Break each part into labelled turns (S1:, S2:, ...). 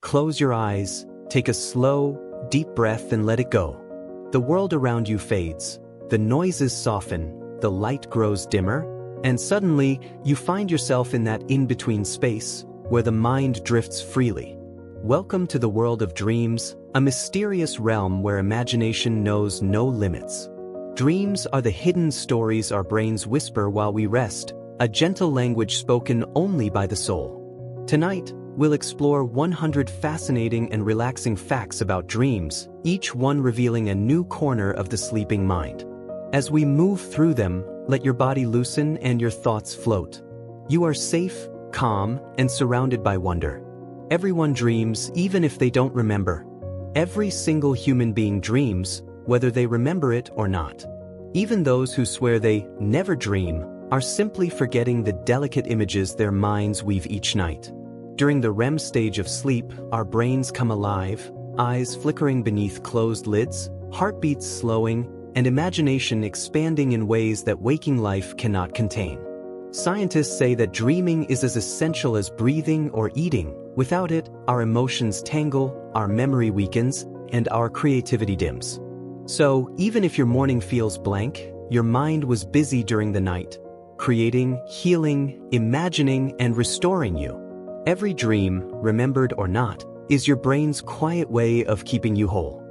S1: Close your eyes, take a slow, deep breath and let it go. The world around you fades, the noises soften, the light grows dimmer, and suddenly you find yourself in that in-between space where the mind drifts freely. Welcome to the world of dreams, a mysterious realm where imagination knows no limits. Dreams are the hidden stories our brains whisper while we rest, a gentle language spoken only by the soul. Tonight, we'll explore 100 fascinating and relaxing facts about dreams, each one revealing a new corner of the sleeping mind. As we move through them, let your body loosen and your thoughts float. You are safe, calm, and surrounded by wonder. Everyone dreams, even if they don't remember. Every single human being dreams, whether they remember it or not. Even those who swear they never dream are simply forgetting the delicate images their minds weave each night. During the REM stage of sleep, our brains come alive, eyes flickering beneath closed lids, heartbeats slowing, and imagination expanding in ways that waking life cannot contain. Scientists say that dreaming is as essential as breathing or eating. Without it, our emotions tangle, our memory weakens, and our creativity dims. So, even if your morning feels blank, your mind was busy during the night, creating, healing, imagining, and restoring you. Every dream, remembered or not, is your brain's quiet way of keeping you whole.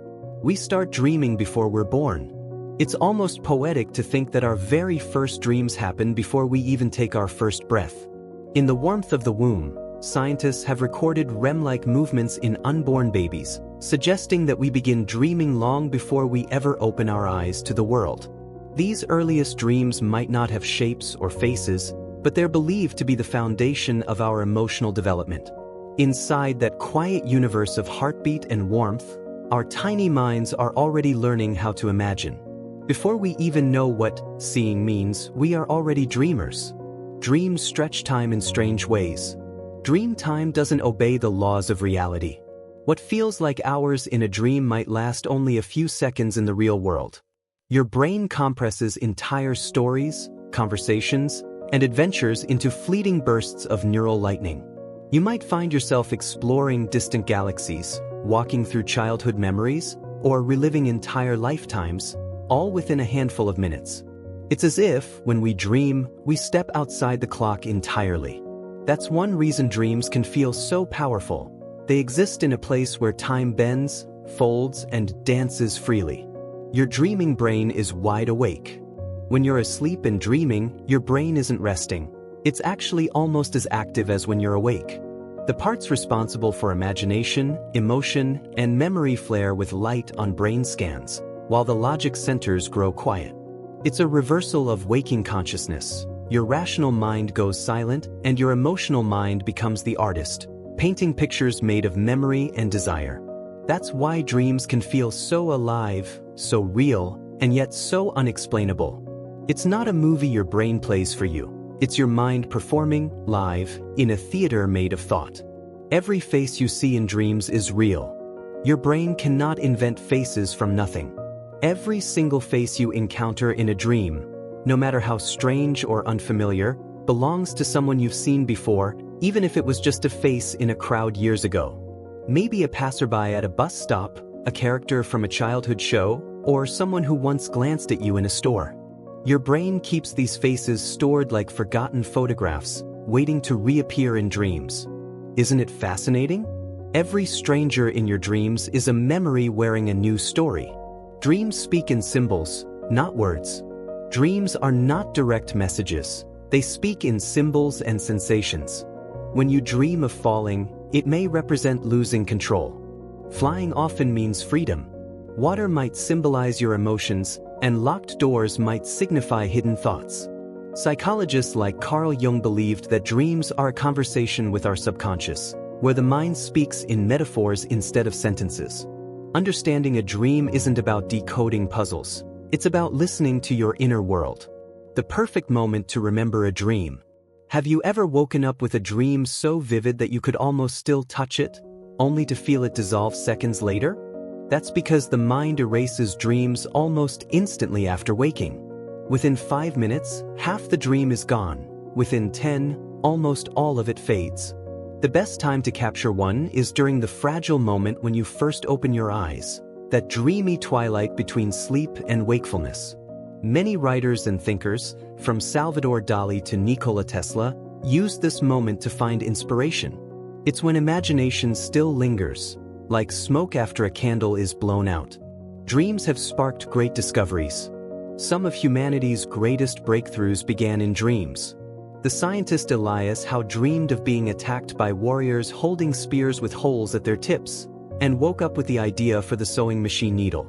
S1: We start dreaming before we're born. It's almost poetic to think that our very first dreams happen before we even take our first breath. In the warmth of the womb, scientists have recorded REM-like movements in unborn babies, suggesting that we begin dreaming long before we ever open our eyes to the world. These earliest dreams might not have shapes or faces, but they're believed to be the foundation of our emotional development. Inside that quiet universe of heartbeat and warmth, our tiny minds are already learning how to imagine. Before we even know what seeing means, we are already dreamers. Dreams stretch time in strange ways. Dream time doesn't obey the laws of reality. What feels like hours in a dream might last only a few seconds in the real world. Your brain compresses entire stories, conversations, and adventures into fleeting bursts of neural lightning. You might find yourself exploring distant galaxies, walking through childhood memories, or reliving entire lifetimes, all within a handful of minutes. It's as if, when we dream, we step outside the clock entirely. That's one reason dreams can feel so powerful. They exist in a place where time bends, folds, and dances freely. Your dreaming brain is wide awake. When you're asleep and dreaming, your brain isn't resting. It's actually almost as active as when you're awake. The parts responsible for imagination, emotion, and memory flare with light on brain scans, while the logic centers grow quiet. It's a reversal of waking consciousness. Your rational mind goes silent, and your emotional mind becomes the artist, painting pictures made of memory and desire. That's why dreams can feel so alive, so real, and yet so unexplainable. It's not a movie your brain plays for you. It's your mind performing, live, in a theater made of thought. Every face you see in dreams is real. Your brain cannot invent faces from nothing. Every single face you encounter in a dream, no matter how strange or unfamiliar, belongs to someone you've seen before, even if it was just a face in a crowd years ago. Maybe a passerby at a bus stop, a character from a childhood show, or someone who once glanced at you in a store. Your brain keeps these faces stored like forgotten photographs, waiting to reappear in dreams. Isn't it fascinating? Every stranger in your dreams is a memory wearing a new story. Dreams speak in symbols, not words. Dreams are not direct messages. They speak in symbols and sensations. When you dream of falling, it may represent losing control. Flying often means freedom. Water might symbolize your emotions, and locked doors might signify hidden thoughts. Psychologists like Carl Jung believed that dreams are a conversation with our subconscious, where the mind speaks in metaphors instead of sentences. Understanding a dream isn't about decoding puzzles. It's about listening to your inner world. The perfect moment to remember a dream. Have you ever woken up with a dream so vivid that you could almost still touch it, only to feel it dissolve seconds later? That's because the mind erases dreams almost instantly after waking. Within 5 minutes, half the dream is gone. Within 10, almost all of it fades. The best time to capture one is during the fragile moment when you first open your eyes, that dreamy twilight between sleep and wakefulness. Many writers and thinkers, from Salvador Dali to Nikola Tesla, use this moment to find inspiration. It's when imagination still lingers, like smoke after a candle is blown out. Dreams have sparked great discoveries. Some of humanity's greatest breakthroughs began in dreams. The scientist Elias Howe dreamed of being attacked by warriors holding spears with holes at their tips, and woke up with the idea for the sewing machine needle.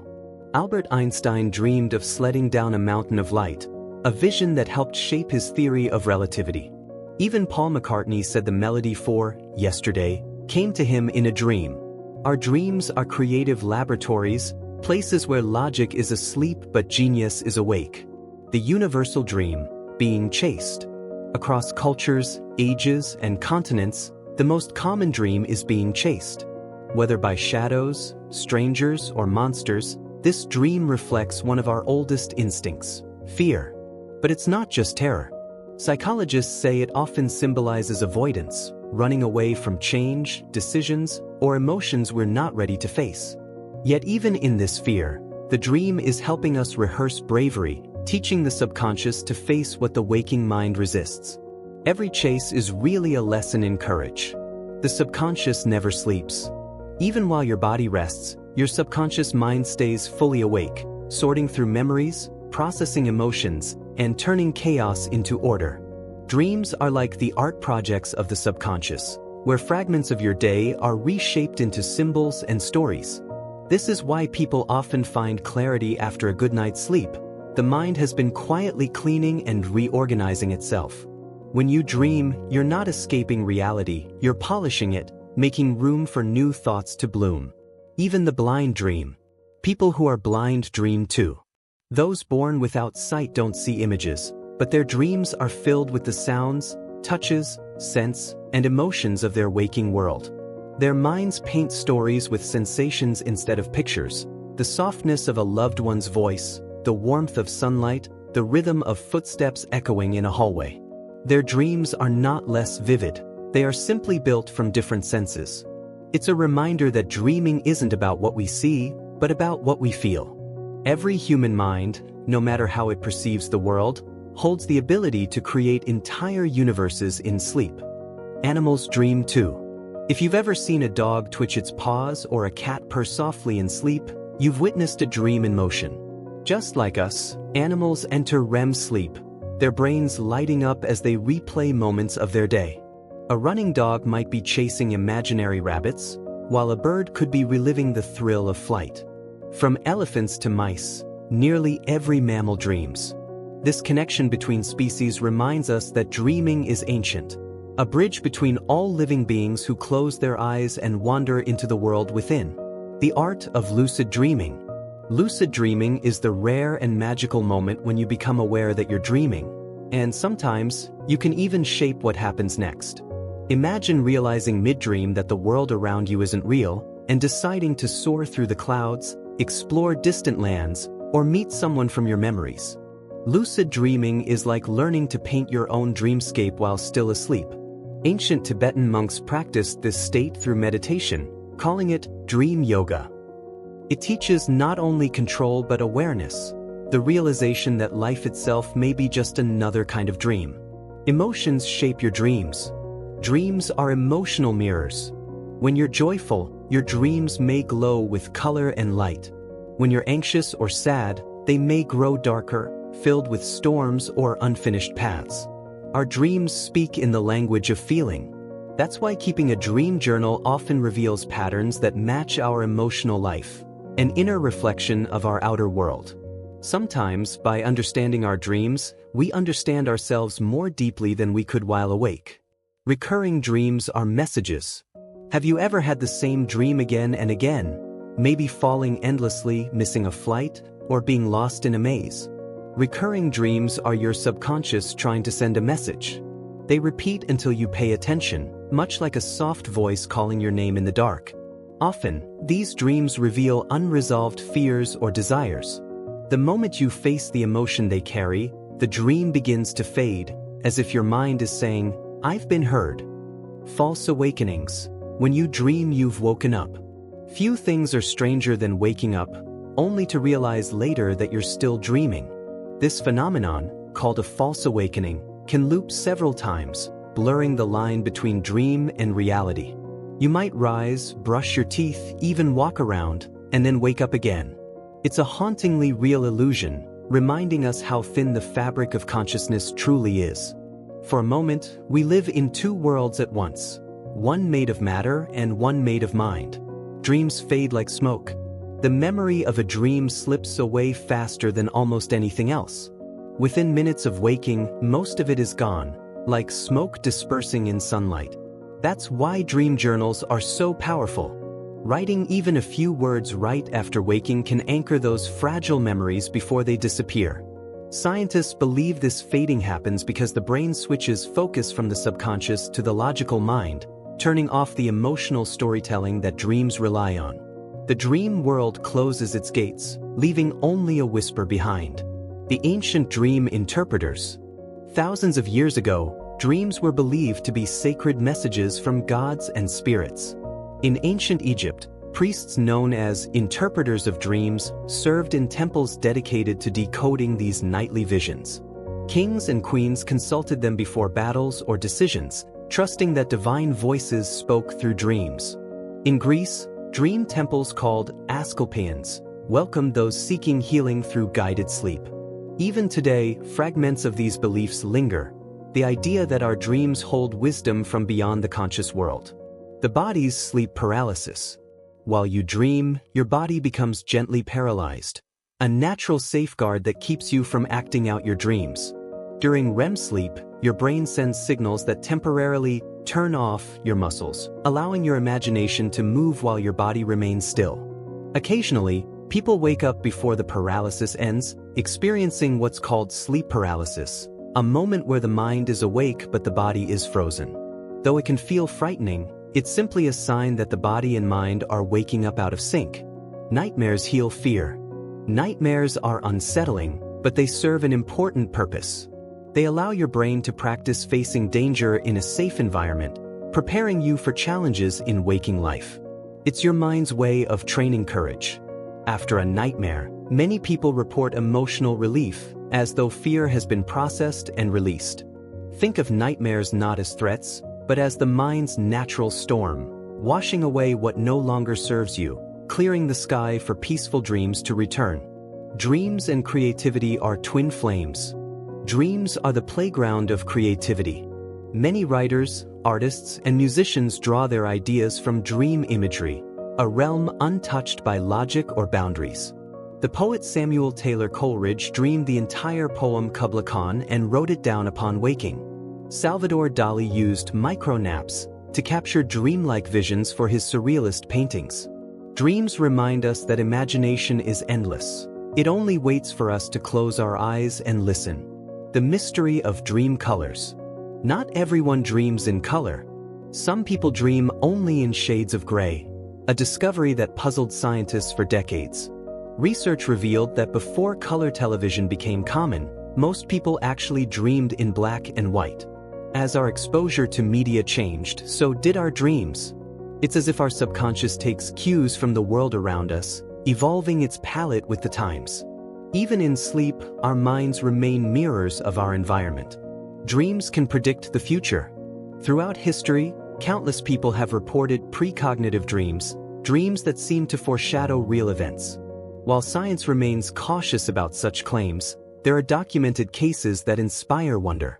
S1: Albert Einstein dreamed of sledding down a mountain of light, a vision that helped shape his theory of relativity. Even Paul McCartney said the melody for "Yesterday" came to him in a dream. Our dreams are creative laboratories, places where logic is asleep but genius is awake. The universal dream, being chased. Across cultures, ages, and continents, the most common dream is being chased. Whether by shadows, strangers, or monsters, this dream reflects one of our oldest instincts, fear. But it's not just terror. Psychologists say it often symbolizes avoidance, running away from change, decisions, or emotions we're not ready to face. Yet even in this fear, the dream is helping us rehearse bravery, teaching the subconscious to face what the waking mind resists. Every chase is really a lesson in courage. The subconscious never sleeps. Even while your body rests, your subconscious mind stays fully awake, sorting through memories, processing emotions, and turning chaos into order. Dreams are like the art projects of the subconscious, where fragments of your day are reshaped into symbols and stories. This is why people often find clarity after a good night's sleep. The mind has been quietly cleaning and reorganizing itself. When you dream, you're not escaping reality, you're polishing it, making room for new thoughts to bloom. Even the blind dream. People who are blind dream too. Those born without sight don't see images, but their dreams are filled with the sounds, touches, scents, and emotions of their waking world. Their minds paint stories with sensations instead of pictures, the softness of a loved one's voice, the warmth of sunlight, the rhythm of footsteps echoing in a hallway. Their dreams are not less vivid, they are simply built from different senses. It's a reminder that dreaming isn't about what we see, but about what we feel. Every human mind, no matter how it perceives the world, holds the ability to create entire universes in sleep. Animals dream too. If you've ever seen a dog twitch its paws or a cat purr softly in sleep, you've witnessed a dream in motion. Just like us, animals enter REM sleep, their brains lighting up as they replay moments of their day. A running dog might be chasing imaginary rabbits, while a bird could be reliving the thrill of flight. From elephants to mice, nearly every mammal dreams. This connection between species reminds us that dreaming is ancient, a bridge between all living beings who close their eyes and wander into the world within. The art of lucid dreaming. Lucid dreaming is the rare and magical moment when you become aware that you're dreaming, and sometimes you can even shape what happens next. Imagine realizing mid-dream that the world around you isn't real, and deciding to soar through the clouds, explore distant lands, or meet someone from your memories. Lucid dreaming is like learning to paint your own dreamscape while still asleep. Ancient Tibetan monks practiced this state through meditation, calling it dream yoga. It teaches not only control but awareness, the realization that life itself may be just another kind of dream. Emotions shape your dreams. Dreams are emotional mirrors. When you're joyful, your dreams may glow with color and light. When you're anxious or sad, they may grow darker, filled with storms or unfinished paths. Our dreams speak in the language of feeling. That's why keeping a dream journal often reveals patterns that match our emotional life, an inner reflection of our outer world. Sometimes, by understanding our dreams, we understand ourselves more deeply than we could while awake. Recurring dreams are messages. Have you ever had the same dream again and again? Maybe falling endlessly, missing a flight, or being lost in a maze. Recurring dreams are your subconscious trying to send a message. They repeat until you pay attention, much like a soft voice calling your name in the dark. Often, these dreams reveal unresolved fears or desires. The moment you face the emotion they carry, the dream begins to fade, as if your mind is saying, "I've been heard." False awakenings. When you dream, you've woken up. Few things are stranger than waking up, only to realize later that you're still dreaming. This phenomenon, called a false awakening, can loop several times, blurring the line between dream and reality. You might rise, brush your teeth, even walk around, and then wake up again. It's a hauntingly real illusion, reminding us how thin the fabric of consciousness truly is. For a moment, we live in two worlds at once, one made of matter and one made of mind. Dreams fade like smoke. The memory of a dream slips away faster than almost anything else. Within minutes of waking, most of it is gone, like smoke dispersing in sunlight. That's why dream journals are so powerful. Writing even a few words right after waking can anchor those fragile memories before they disappear. Scientists believe this fading happens because the brain switches focus from the subconscious to the logical mind, turning off the emotional storytelling that dreams rely on. The dream world closes its gates, leaving only a whisper behind. The ancient dream interpreters. Thousands of years ago, dreams were believed to be sacred messages from gods and spirits. In ancient Egypt, priests known as interpreters of dreams served in temples dedicated to decoding these nightly visions. Kings and queens consulted them before battles or decisions, trusting that divine voices spoke through dreams. In Greece, dream temples called Asclepians welcomed those seeking healing through guided sleep. Even today, fragments of these beliefs linger, the idea that our dreams hold wisdom from beyond the conscious world. The body's sleep paralysis. While you dream, your body becomes gently paralyzed, a natural safeguard that keeps you from acting out your dreams. During REM sleep, your brain sends signals that temporarily turn off your muscles, allowing your imagination to move while your body remains still. Occasionally, people wake up before the paralysis ends, experiencing what's called sleep paralysis, a moment where the mind is awake but the body is frozen. Though it can feel frightening, it's simply a sign that the body and mind are waking up out of sync. Nightmares heal fear. Nightmares are unsettling, but they serve an important purpose. They allow your brain to practice facing danger in a safe environment, preparing you for challenges in waking life. It's your mind's way of training courage. After a nightmare, many people report emotional relief, as though fear has been processed and released. Think of nightmares not as threats, but as the mind's natural storm, washing away what no longer serves you, clearing the sky for peaceful dreams to return. Dreams and creativity are twin flames. Dreams are the playground of creativity. Many writers, artists, and musicians draw their ideas from dream imagery, a realm untouched by logic or boundaries. The poet Samuel Taylor Coleridge dreamed the entire poem Kubla Khan and wrote it down upon waking. Salvador Dali used micro-naps to capture dreamlike visions for his surrealist paintings. Dreams remind us that imagination is endless. It only waits for us to close our eyes and listen. The mystery of dream colors. Not everyone dreams in color. Some people dream only in shades of gray, a discovery that puzzled scientists for decades. Research revealed that before color television became common, most people actually dreamed in black and white. As our exposure to media changed, so did our dreams. It's as if our subconscious takes cues from the world around us, evolving its palette with the times. Even in sleep, our minds remain mirrors of our environment. Dreams can predict the future. Throughout history, countless people have reported precognitive dreams, dreams that seem to foreshadow real events. While science remains cautious about such claims, there are documented cases that inspire wonder.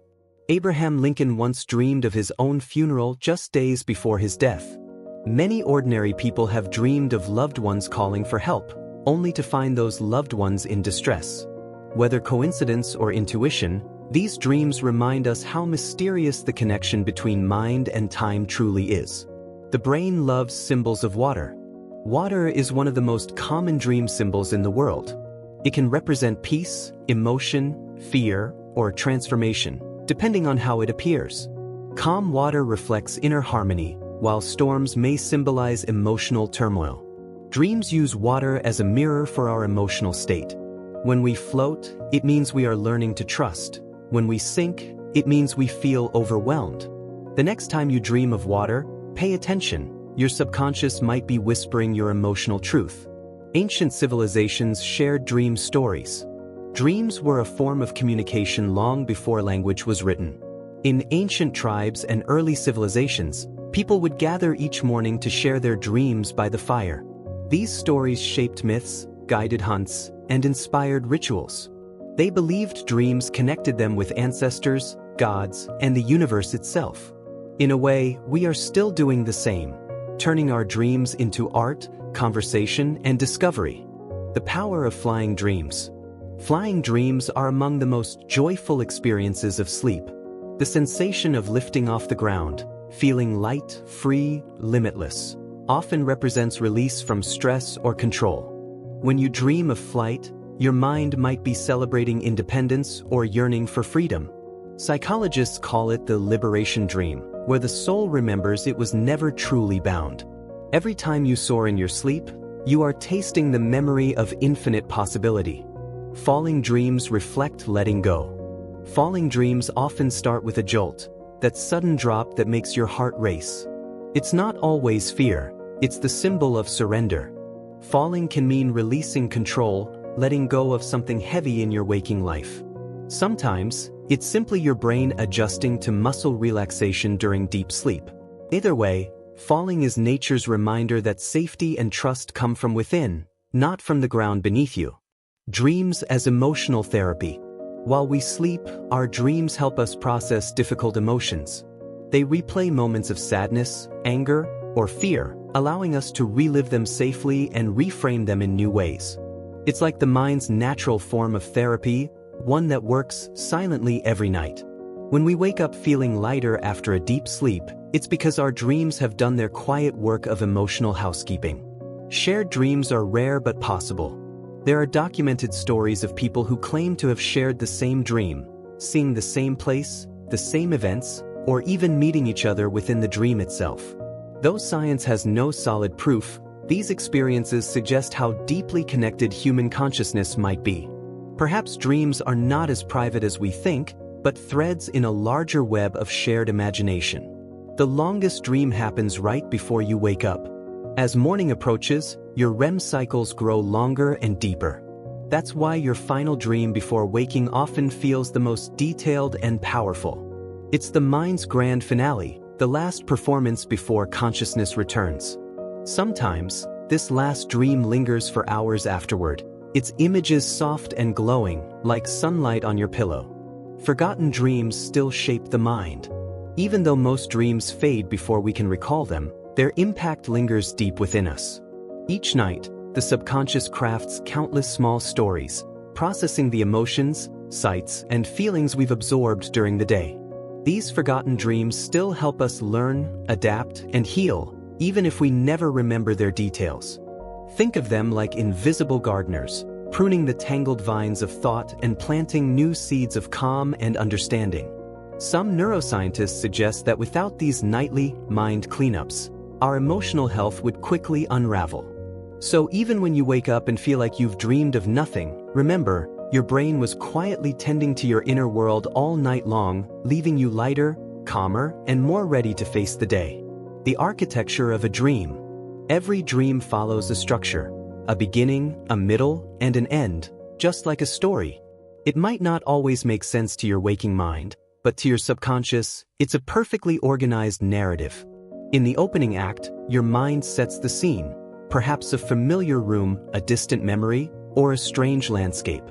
S1: Abraham Lincoln once dreamed of his own funeral just days before his death. Many ordinary people have dreamed of loved ones calling for help, only to find those loved ones in distress. Whether coincidence or intuition, these dreams remind us how mysterious the connection between mind and time truly is. The brain loves symbols of water. Water is one of the most common dream symbols in the world. It can represent peace, emotion, fear, or transformation, depending on how it appears. Calm water reflects inner harmony, while storms may symbolize emotional turmoil. Dreams use water as a mirror for our emotional state. When we float, it means we are learning to trust. When we sink, it means we feel overwhelmed. The next time you dream of water, pay attention. Your subconscious might be whispering your emotional truth. Ancient civilizations shared dream stories. Dreams were a form of communication long before language was written. In ancient tribes and early civilizations, people would gather each morning to share their dreams by the fire. These stories shaped myths, guided hunts, and inspired rituals. They believed dreams connected them with ancestors, gods, and the universe itself. In a way, we are still doing the same, turning our dreams into art, conversation, and discovery. The power of flying dreams. Flying dreams are among the most joyful experiences of sleep. The sensation of lifting off the ground, feeling light, free, limitless, often represents release from stress or control. When you dream of flight, your mind might be celebrating independence or yearning for freedom. Psychologists call it the liberation dream, where the soul remembers it was never truly bound. Every time you soar in your sleep, you are tasting the memory of infinite possibility. Falling dreams reflect letting go. Falling dreams often start with a jolt, that sudden drop that makes your heart race. It's not always fear, it's the symbol of surrender. Falling can mean releasing control, letting go of something heavy in your waking life. Sometimes, it's simply your brain adjusting to muscle relaxation during deep sleep. Either way, falling is nature's reminder that safety and trust come from within, not from the ground beneath you. Dreams as emotional therapy. While we sleep, our dreams help us process difficult emotions. They replay moments of sadness, anger, or fear, allowing us to relive them safely and reframe them in new ways. It's like the mind's natural form of therapy, one that works silently every night. When we wake up feeling lighter after a deep sleep, it's because our dreams have done their quiet work of emotional housekeeping. Shared dreams are rare but possible. There are documented stories of people who claim to have shared the same dream, seeing the same place, the same events, or even meeting each other within the dream itself. Though science has no solid proof, these experiences suggest how deeply connected human consciousness might be. Perhaps dreams are not as private as we think, but threads in a larger web of shared imagination. The longest dream happens right before you wake up. As morning approaches, your REM cycles grow longer and deeper. That's why your final dream before waking often feels the most detailed and powerful. It's the mind's grand finale, the last performance before consciousness returns. Sometimes, this last dream lingers for hours afterward, its images soft and glowing, like sunlight on your pillow. Forgotten dreams still shape the mind. Even though most dreams fade before we can recall them, their impact lingers deep within us. Each night, the subconscious crafts countless small stories, processing the emotions, sights, and feelings we've absorbed during the day. These forgotten dreams still help us learn, adapt, and heal, even if we never remember their details. Think of them like invisible gardeners, pruning the tangled vines of thought and planting new seeds of calm and understanding. Some neuroscientists suggest that without these nightly mind cleanups, our emotional health would quickly unravel. So even when you wake up and feel like you've dreamed of nothing, remember, your brain was quietly tending to your inner world all night long, leaving you lighter, calmer, and more ready to face the day. The architecture of a dream. Every dream follows a structure, a beginning, a middle, and an end, just like a story. It might not always make sense to your waking mind, but to your subconscious, it's a perfectly organized narrative. In the opening act, your mind sets the scene, perhaps a familiar room, a distant memory, or a strange landscape.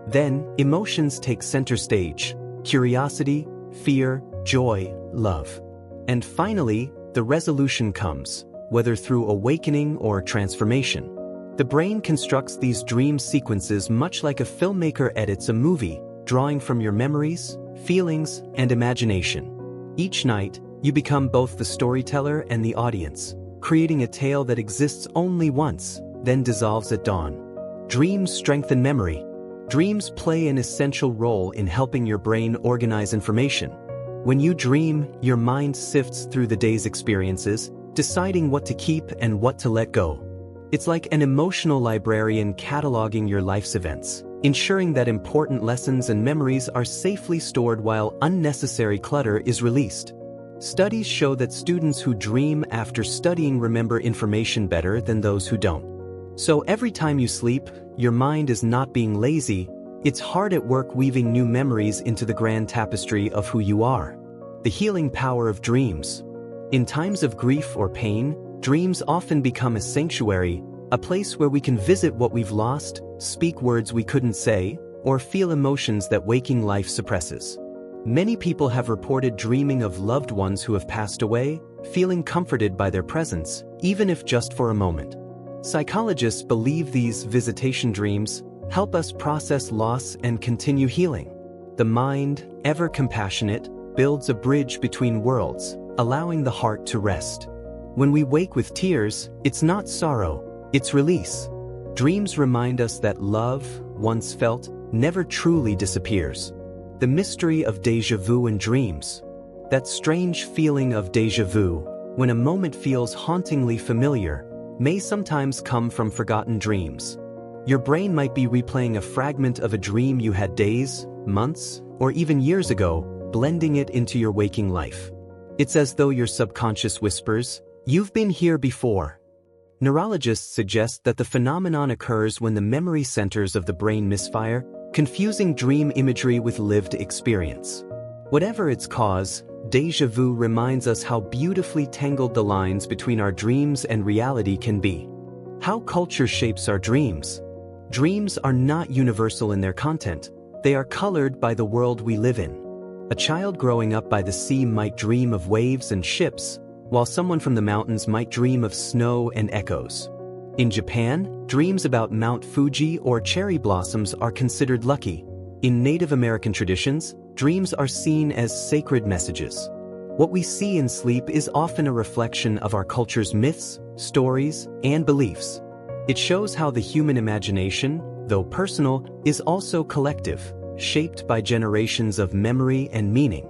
S1: Then, emotions take center stage: curiosity, fear, joy, love. And finally, the resolution comes, whether through awakening or transformation. The brain constructs these dream sequences much like a filmmaker edits a movie, drawing from your memories, feelings, and imagination. Each night, you become both the storyteller and the audience, creating a tale that exists only once, then dissolves at dawn. Dreams strengthen memory. Dreams play an essential role in helping your brain organize information. When you dream, your mind sifts through the day's experiences, deciding what to keep and what to let go. It's like an emotional librarian cataloging your life's events, ensuring that important lessons and memories are safely stored while unnecessary clutter is released. Studies show that students who dream after studying remember information better than those who don't. So every time you sleep, your mind is not being lazy, it's hard at work weaving new memories into the grand tapestry of who you are. The healing power of dreams. In times of grief or pain, dreams often become a sanctuary, a place where we can visit what we've lost, speak words we couldn't say, or feel emotions that waking life suppresses. Many people have reported dreaming of loved ones who have passed away, feeling comforted by their presence, even if just for a moment. Psychologists believe these visitation dreams help us process loss and continue healing. The mind, ever compassionate, builds a bridge between worlds, allowing the heart to rest. When we wake with tears, it's not sorrow, it's release. Dreams remind us that love, once felt, never truly disappears. The mystery of déjà vu in dreams. That strange feeling of déjà vu, when a moment feels hauntingly familiar, may sometimes come from forgotten dreams. Your brain might be replaying a fragment of a dream you had days, months, or even years ago, blending it into your waking life. It's as though your subconscious whispers, "You've been here before." Neurologists suggest that the phenomenon occurs when the memory centers of the brain misfire, confusing dream imagery with lived experience. Whatever its cause, déjà vu reminds us how beautifully tangled the lines between our dreams and reality can be. How culture shapes our dreams. Dreams are not universal in their content, they are colored by the world we live in. A child growing up by the sea might dream of waves and ships, while someone from the mountains might dream of snow and echoes. In Japan, dreams about Mount Fuji or cherry blossoms are considered lucky. In Native American traditions, dreams are seen as sacred messages. What we see in sleep is often a reflection of our culture's myths, stories, and beliefs. It shows how the human imagination, though personal, is also collective, shaped by generations of memory and meaning.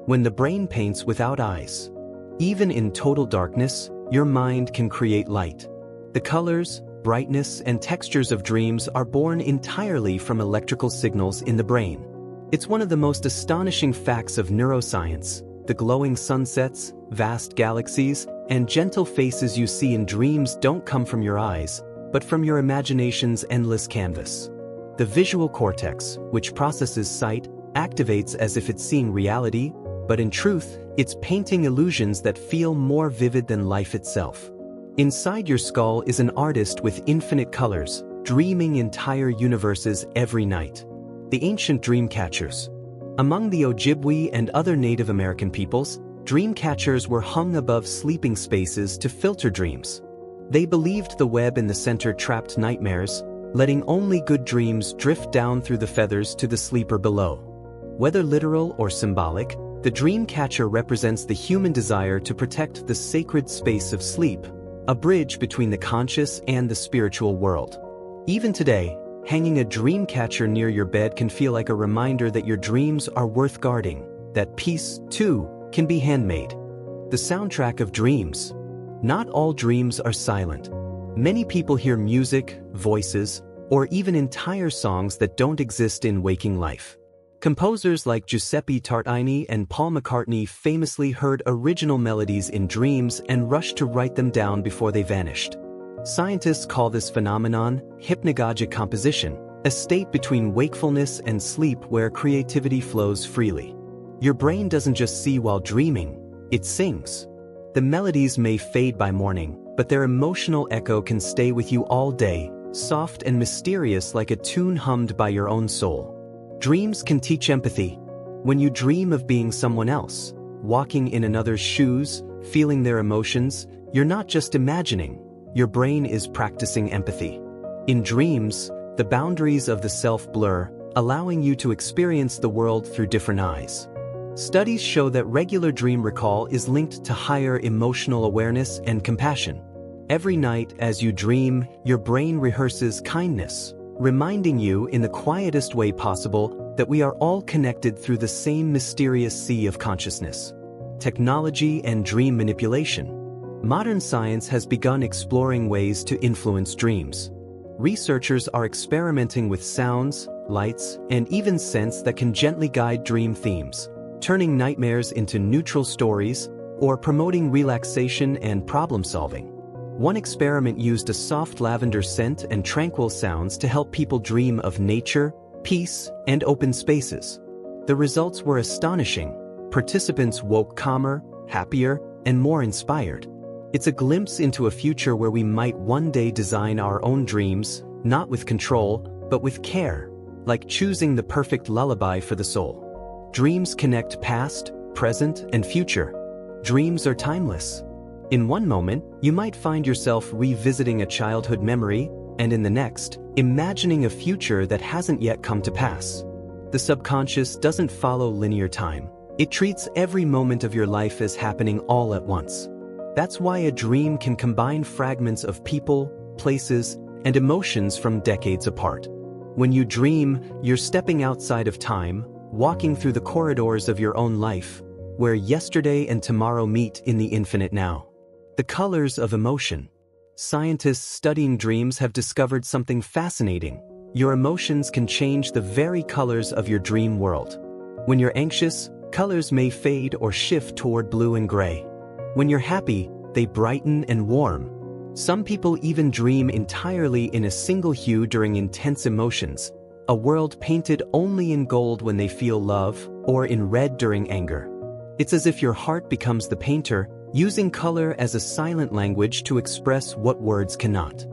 S1: When the brain paints without eyes, even in total darkness, your mind can create light. The colors, brightness, and textures of dreams are born entirely from electrical signals in the brain. It's one of the most astonishing facts of neuroscience. The glowing sunsets, vast galaxies, and gentle faces you see in dreams don't come from your eyes, but from your imagination's endless canvas. The visual cortex, which processes sight, activates as if it's seeing reality, but in truth, it's painting illusions that feel more vivid than life itself. Inside your skull is an artist with infinite colors, dreaming entire universes every night. The ancient dream catchers. Among the Ojibwe and other Native American peoples, dream catchers were hung above sleeping spaces to filter dreams. They believed the web in the center trapped nightmares, letting only good dreams drift down through the feathers to the sleeper below. Whether literal or symbolic, the dream catcher represents the human desire to protect the sacred space of sleep, a bridge between the conscious and the spiritual world. Even today, hanging a dream catcher near your bed can feel like a reminder that your dreams are worth guarding, that peace, too, can be handmade. The soundtrack of dreams. Not all dreams are silent. Many people hear music, voices, or even entire songs that don't exist in waking life. Composers like Giuseppe Tartini and Paul McCartney famously heard original melodies in dreams and rushed to write them down before they vanished. Scientists call this phenomenon hypnagogic composition, a state between wakefulness and sleep where creativity flows freely. Your brain doesn't just see while dreaming, it sings. The melodies may fade by morning, but their emotional echo can stay with you all day, soft and mysterious like a tune hummed by your own soul. Dreams can teach empathy. When you dream of being someone else, walking in another's shoes, feeling their emotions, you're not just imagining, your brain is practicing empathy. In dreams, the boundaries of the self blur, allowing you to experience the world through different eyes. Studies show that regular dream recall is linked to higher emotional awareness and compassion. Every night as you dream, your brain rehearses kindness, reminding you in the quietest way possible that we are all connected through the same mysterious sea of consciousness. Technology and dream manipulation. Modern science has begun exploring ways to influence dreams. Researchers are experimenting with sounds, lights, and even scents that can gently guide dream themes, turning nightmares into neutral stories, or promoting relaxation and problem-solving. One experiment used a soft lavender scent and tranquil sounds to help people dream of nature, peace, and open spaces. The results were astonishing. Participants woke calmer, happier, and more inspired. It's a glimpse into a future where we might one day design our own dreams, not with control, but with care, like choosing the perfect lullaby for the soul. Dreams connect past, present, and future. Dreams are timeless. In one moment, you might find yourself revisiting a childhood memory, and in the next, imagining a future that hasn't yet come to pass. The subconscious doesn't follow linear time. It treats every moment of your life as happening all at once. That's why a dream can combine fragments of people, places, and emotions from decades apart. When you dream, you're stepping outside of time, walking through the corridors of your own life, where yesterday and tomorrow meet in the infinite now. The colors of emotion. Scientists studying dreams have discovered something fascinating. Your emotions can change the very colors of your dream world. When you're anxious, colors may fade or shift toward blue and gray. When you're happy, they brighten and warm. Some people even dream entirely in a single hue during intense emotions, a world painted only in gold when they feel love, or in red during anger. It's as if your heart becomes the painter, using color as a silent language to express what words cannot.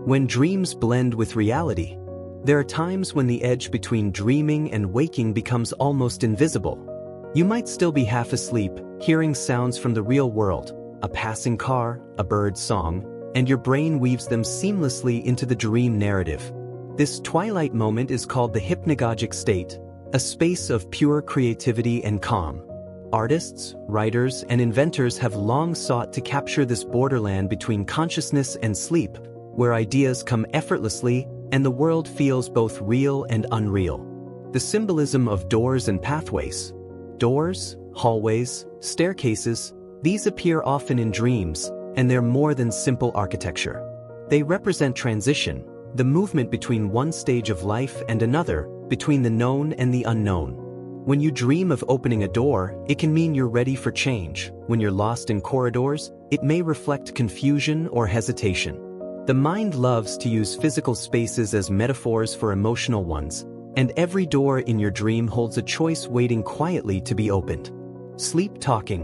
S1: When dreams blend with reality, there are times when the edge between dreaming and waking becomes almost invisible. You might still be half asleep, hearing sounds from the real world, a passing car, a bird's song, and your brain weaves them seamlessly into the dream narrative. This twilight moment is called the hypnagogic state, a space of pure creativity and calm. Artists, writers, and inventors have long sought to capture this borderland between consciousness and sleep, where ideas come effortlessly and the world feels both real and unreal. The symbolism of doors and pathways. Doors, hallways, staircases, these appear often in dreams, and they're more than simple architecture. They represent transition, the movement between one stage of life and another, between the known and the unknown. When you dream of opening a door, it can mean you're ready for change. When you're lost in corridors, it may reflect confusion or hesitation. The mind loves to use physical spaces as metaphors for emotional ones, and every door in your dream holds a choice waiting quietly to be opened. Sleep talking,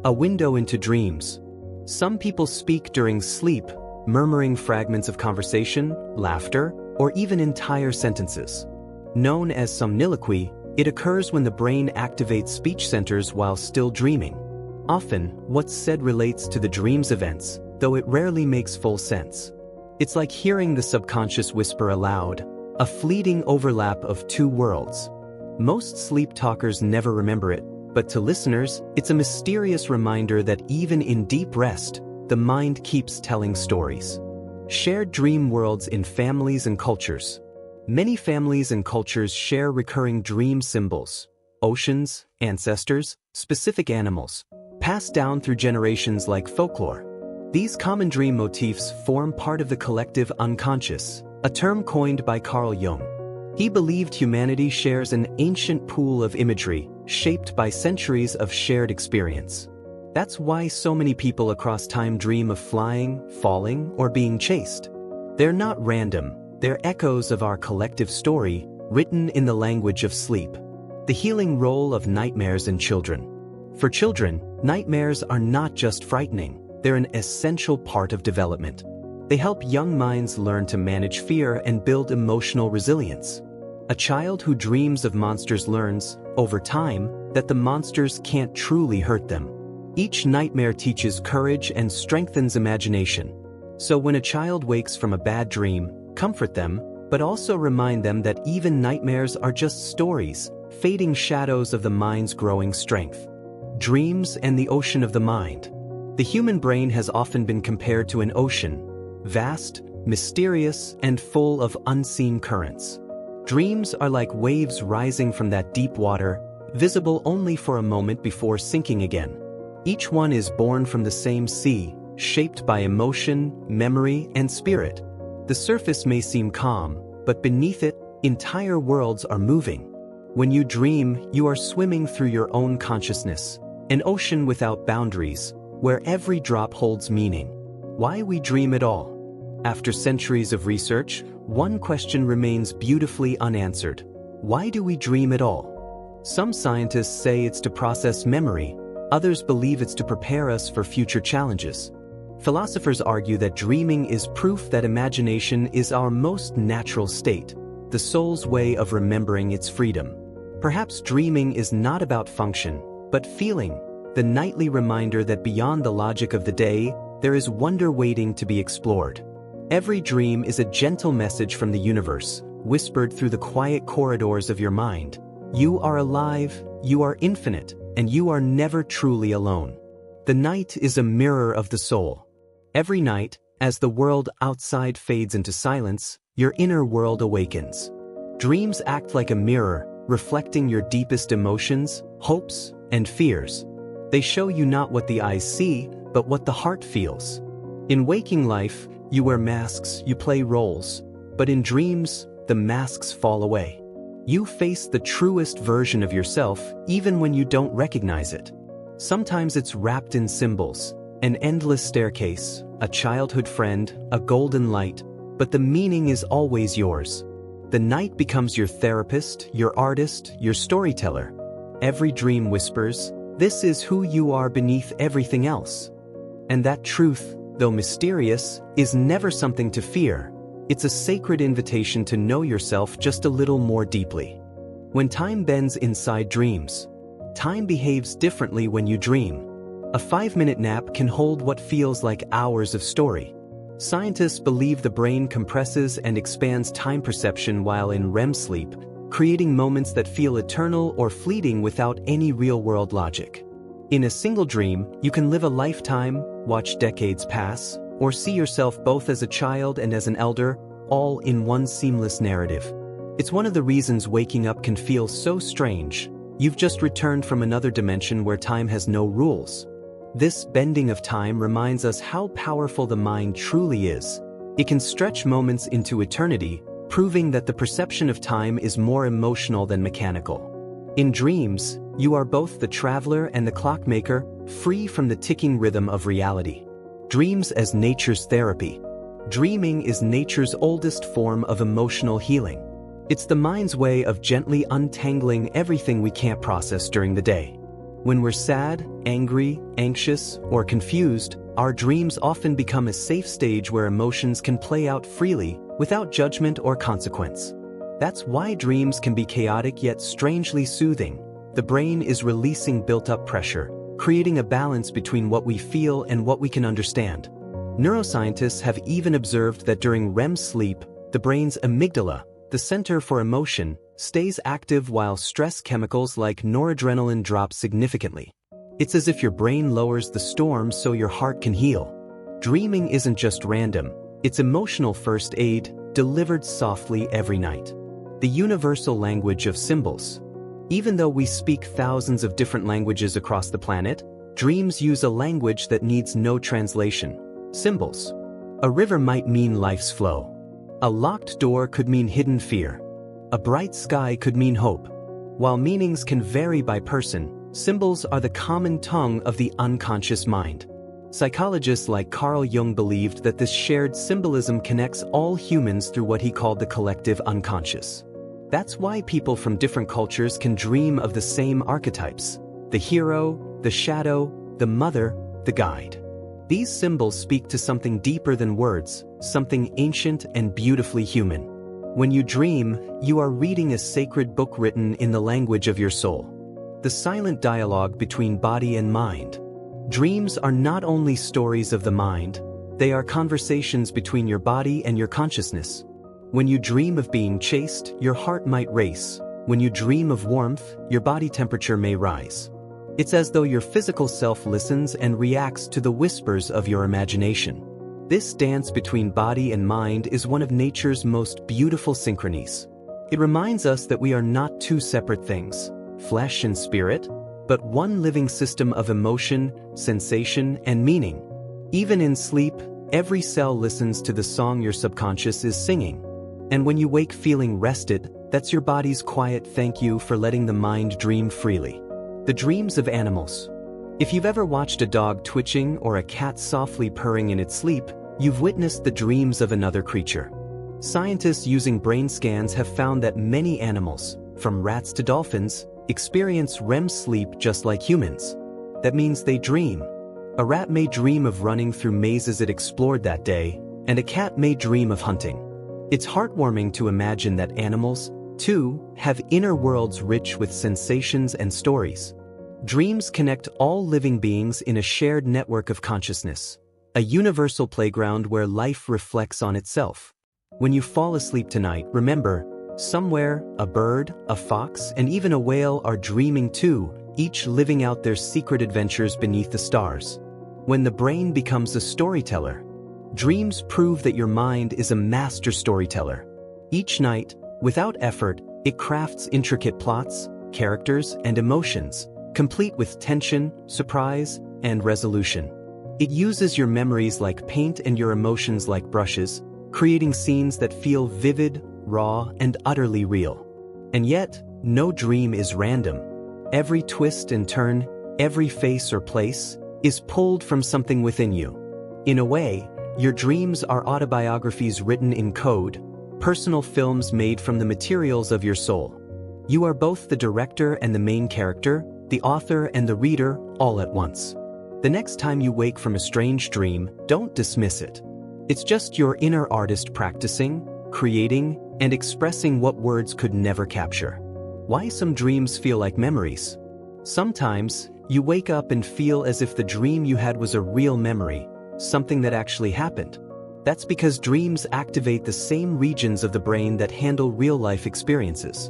S1: a window into dreams. Some people speak during sleep, murmuring fragments of conversation, laughter, or even entire sentences. Known as somniloquy, it occurs when the brain activates speech centers while still dreaming. Often, what's said relates to the dream's events, though it rarely makes full sense. It's like hearing the subconscious whisper aloud, a fleeting overlap of two worlds. Most sleep talkers never remember it, but to listeners, it's a mysterious reminder that even in deep rest, the mind keeps telling stories. Shared dream worlds in families and cultures. Many families and cultures share recurring dream symbols: oceans, ancestors, specific animals, passed down through generations like folklore. These common dream motifs form part of the collective unconscious, a term coined by Carl Jung. He believed humanity shares an ancient pool of imagery, shaped by centuries of shared experience. That's why so many people across time dream of flying, falling, or being chased. They're not random, they're echoes of our collective story, written in the language of sleep. The healing role of nightmares in children. For children, nightmares are not just frightening, they're an essential part of development. They help young minds learn to manage fear and build emotional resilience. A child who dreams of monsters learns, over time, that the monsters can't truly hurt them. Each nightmare teaches courage and strengthens imagination. So when a child wakes from a bad dream, comfort them, but also remind them that even nightmares are just stories, fading shadows of the mind's growing strength. Dreams and the ocean of the mind. The human brain has often been compared to an ocean, vast, mysterious, and full of unseen currents. Dreams are like waves rising from that deep water, visible only for a moment before sinking again. Each one is born from the same sea, shaped by emotion, memory, and spirit. The surface may seem calm, but beneath it, entire worlds are moving. When you dream, you are swimming through your own consciousness, An ocean without boundaries, where every drop holds meaning. Why we dream at all? After centuries of research, one question remains beautifully unanswered. Why do we dream at all? Some scientists say it's to process memory, others believe it's to prepare us for future challenges. Philosophers argue that dreaming is proof that imagination is our most natural state, the soul's way of remembering its freedom. Perhaps dreaming is not about function, but feeling, the nightly reminder that beyond the logic of the day, there is wonder waiting to be explored. Every dream is a gentle message from the universe, whispered through the quiet corridors of your mind. You are alive, you are infinite, and you are never truly alone. The night is a mirror of the soul. Every night, as the world outside fades into silence, your inner world awakens. Dreams act like a mirror, reflecting your deepest emotions, hopes, and fears. They show you not what the eyes see, but what the heart feels. In waking life, you wear masks, you play roles, but in dreams, the masks fall away. You face the truest version of yourself, even when you don't recognize it. Sometimes it's wrapped in symbols, an endless staircase, a childhood friend, a golden light, but the meaning is always yours. The night becomes your therapist, your artist, your storyteller. Every dream whispers, "This is who you are beneath everything else." And that truth, though mysterious, is never something to fear. It's a sacred invitation to know yourself just a little more deeply. When time bends inside dreams, time behaves differently when you dream. A 5-minute nap can hold what feels like hours of story. Scientists believe the brain compresses and expands time perception while in REM sleep, creating moments that feel eternal or fleeting without any real-world logic. In a single dream, you can live a lifetime, watch decades pass, or see yourself both as a child and as an elder, all in one seamless narrative. It's one of the reasons waking up can feel so strange. You've just returned from another dimension where time has no rules. This bending of time reminds us how powerful the mind truly is. It can stretch moments into eternity, proving that the perception of time is more emotional than mechanical. In dreams, you are both the traveler and the clockmaker, free from the ticking rhythm of reality. Dreams as nature's therapy. Dreaming is nature's oldest form of emotional healing. It's the mind's way of gently untangling everything we can't process during the day. When we're sad, angry, anxious, or confused, our dreams often become a safe stage where emotions can play out freely, without judgment or consequence. That's why dreams can be chaotic yet strangely soothing. The brain is releasing built-up pressure, creating a balance between what we feel and what we can understand. Neuroscientists have even observed that during REM sleep, the brain's amygdala, the center for emotion, stays active while stress chemicals like noradrenaline drop significantly. It's as if your brain lowers the storm so your heart can heal. Dreaming isn't just random, it's emotional first aid, delivered softly every night. The universal language of symbols. Even though we speak thousands of different languages across the planet, dreams use a language that needs no translation. Symbols. A river might mean life's flow. A locked door could mean hidden fear. A bright sky could mean hope. While meanings can vary by person, symbols are the common tongue of the unconscious mind. Psychologists like Carl Jung believed that this shared symbolism connects all humans through what he called the collective unconscious. That's why people from different cultures can dream of the same archetypes: the hero, the shadow, the mother, the guide. These symbols speak to something deeper than words, something ancient and beautifully human. When you dream, you are reading a sacred book written in the language of your soul. The silent dialogue between body and mind. Dreams are not only stories of the mind, they are conversations between your body and your consciousness. When you dream of being chased, your heart might race. When you dream of warmth, your body temperature may rise. It's as though your physical self listens and reacts to the whispers of your imagination. This dance between body and mind is one of nature's most beautiful synchronies. It reminds us that we are not two separate things, flesh and spirit, but one living system of emotion, sensation, and meaning. Even in sleep, every cell listens to the song your subconscious is singing. And when you wake feeling rested, that's your body's quiet thank you for letting the mind dream freely. The dreams of animals. If you've ever watched a dog twitching or a cat softly purring in its sleep, you've witnessed the dreams of another creature. Scientists using brain scans have found that many animals, from rats to dolphins, experience REM sleep just like humans. That means they dream. A rat may dream of running through mazes it explored that day, and a cat may dream of hunting. It's heartwarming to imagine that animals, too, have inner worlds rich with sensations and stories. Dreams connect all living beings in a shared network of consciousness, a universal playground where life reflects on itself. When you fall asleep tonight, remember, somewhere, a bird, a fox, and even a whale are dreaming too, each living out their secret adventures beneath the stars. When the brain becomes a storyteller, dreams prove that your mind is a master storyteller. Each night, without effort, it crafts intricate plots, characters, and emotions, complete with tension, surprise, and resolution. It uses your memories like paint and your emotions like brushes, creating scenes that feel vivid, raw, and utterly real. And yet, no dream is random. Every twist and turn, every face or place, is pulled from something within you. In a way, your dreams are autobiographies written in code, personal films made from the materials of your soul. You are both the director and the main character, the author and the reader, all at once. The next time you wake from a strange dream, don't dismiss it. It's just your inner artist practicing, creating, and expressing what words could never capture. Why some dreams feel like memories? Sometimes, you wake up and feel as if the dream you had was a real memory, something that actually happened. That's because dreams activate the same regions of the brain that handle real-life experiences.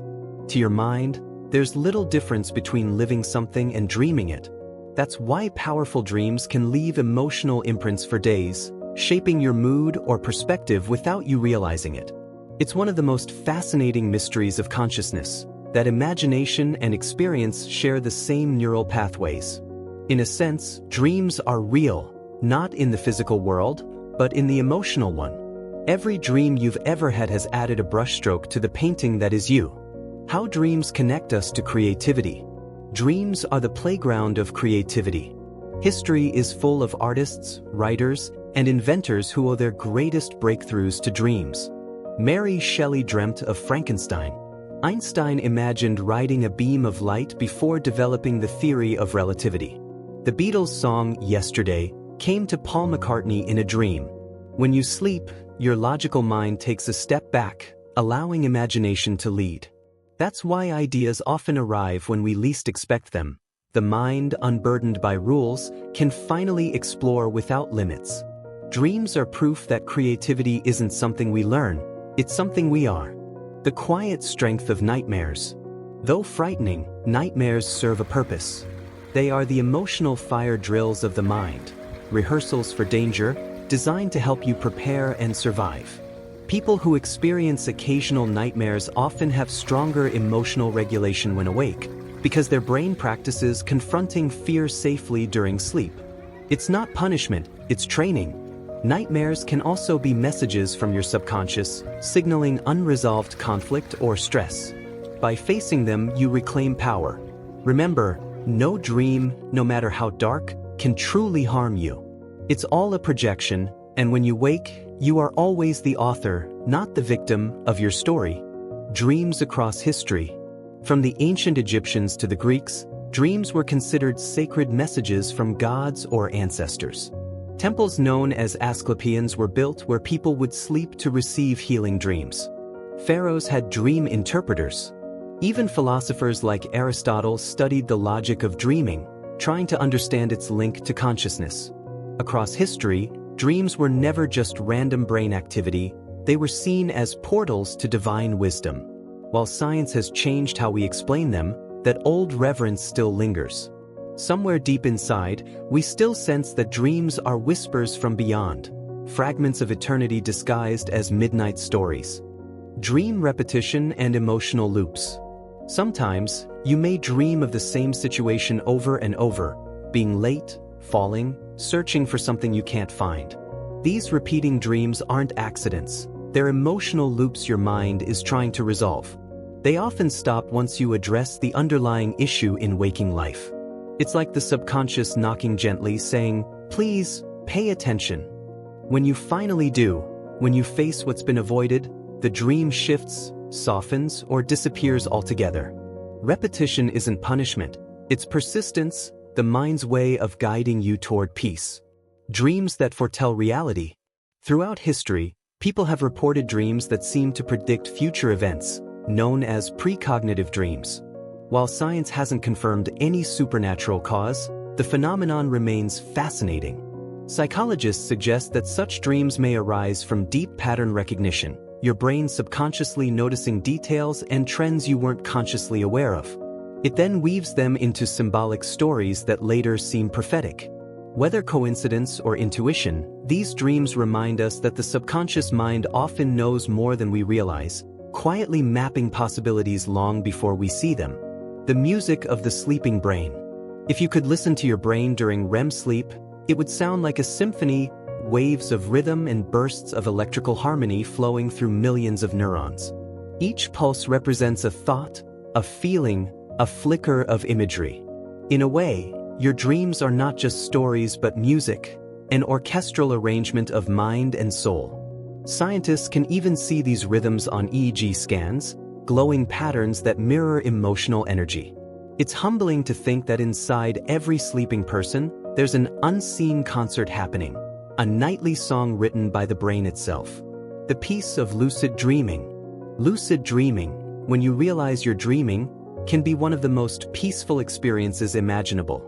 S1: To your mind, there's little difference between living something and dreaming it. That's why powerful dreams can leave emotional imprints for days, shaping your mood or perspective without you realizing it. It's one of the most fascinating mysteries of consciousness, that imagination and experience share the same neural pathways. In a sense, dreams are real, not in the physical world, but in the emotional one. Every dream you've ever had has added a brushstroke to the painting that is you. How dreams connect us to creativity. Dreams are the playground of creativity. History is full of artists, writers, and inventors who owe their greatest breakthroughs to dreams. Mary Shelley dreamt of Frankenstein. Einstein imagined riding a beam of light before developing the theory of relativity. The Beatles' song Yesterday came to Paul McCartney in a dream. When you sleep, your logical mind takes a step back, allowing imagination to lead. That's why ideas often arrive when we least expect them. The mind, unburdened by rules, can finally explore without limits. Dreams are proof that creativity isn't something we learn, it's something we are. The quiet strength of nightmares. Though frightening, nightmares serve a purpose. They are the emotional fire drills of the mind, rehearsals for danger, designed to help you prepare and survive. People who experience occasional nightmares often have stronger emotional regulation when awake, because their brain practices confronting fear safely during sleep. It's not punishment, it's training. Nightmares can also be messages from your subconscious, signaling unresolved conflict or stress. By facing them, you reclaim power. Remember, no dream, no matter how dark, can truly harm you. It's all a projection, and when you wake, you are always the author, not the victim, of your story. Dreams across history. From the ancient Egyptians to the Greeks, dreams were considered sacred messages from gods or ancestors. Temples known as Asclepions were built where people would sleep to receive healing dreams. Pharaohs had dream interpreters. Even philosophers like Aristotle studied the logic of dreaming, trying to understand its link to consciousness. Across history, dreams were never just random brain activity, they were seen as portals to divine wisdom. While science has changed how we explain them, that old reverence still lingers. Somewhere deep inside, we still sense that dreams are whispers from beyond, fragments of eternity disguised as midnight stories. Dream repetition and emotional loops. Sometimes, you may dream of the same situation over and over, being late, falling, searching for something you can't find. These repeating dreams aren't accidents, they're emotional loops your mind is trying to resolve. They often stop once you address the underlying issue in waking life. It's like the subconscious knocking gently, saying, "Please, pay attention." When you finally do, when you face what's been avoided, the dream shifts, softens, or disappears altogether. Repetition isn't punishment, it's persistence, the mind's way of guiding you toward peace. Dreams that foretell reality. Throughout history, people have reported dreams that seem to predict future events, known as precognitive dreams. While science hasn't confirmed any supernatural cause, the phenomenon remains fascinating. Psychologists suggest that such dreams may arise from deep pattern recognition, your brain subconsciously noticing details and trends you weren't consciously aware of. It then weaves them into symbolic stories that later seem prophetic. Whether coincidence or intuition, these dreams remind us that the subconscious mind often knows more than we realize, quietly mapping possibilities long before we see them. The music of the sleeping brain. If you could listen to your brain during REM sleep, it would sound like a symphony, waves of rhythm and bursts of electrical harmony flowing through millions of neurons. Each pulse represents a thought, a feeling, a flicker of imagery. In a way, your dreams are not just stories but music, an orchestral arrangement of mind and soul. Scientists can even see these rhythms on EEG scans, glowing patterns that mirror emotional energy. It's humbling to think that inside every sleeping person, there's an unseen concert happening, a nightly song written by the brain itself. The peace of lucid dreaming. Lucid dreaming, when you realize you're dreaming, can be one of the most peaceful experiences imaginable.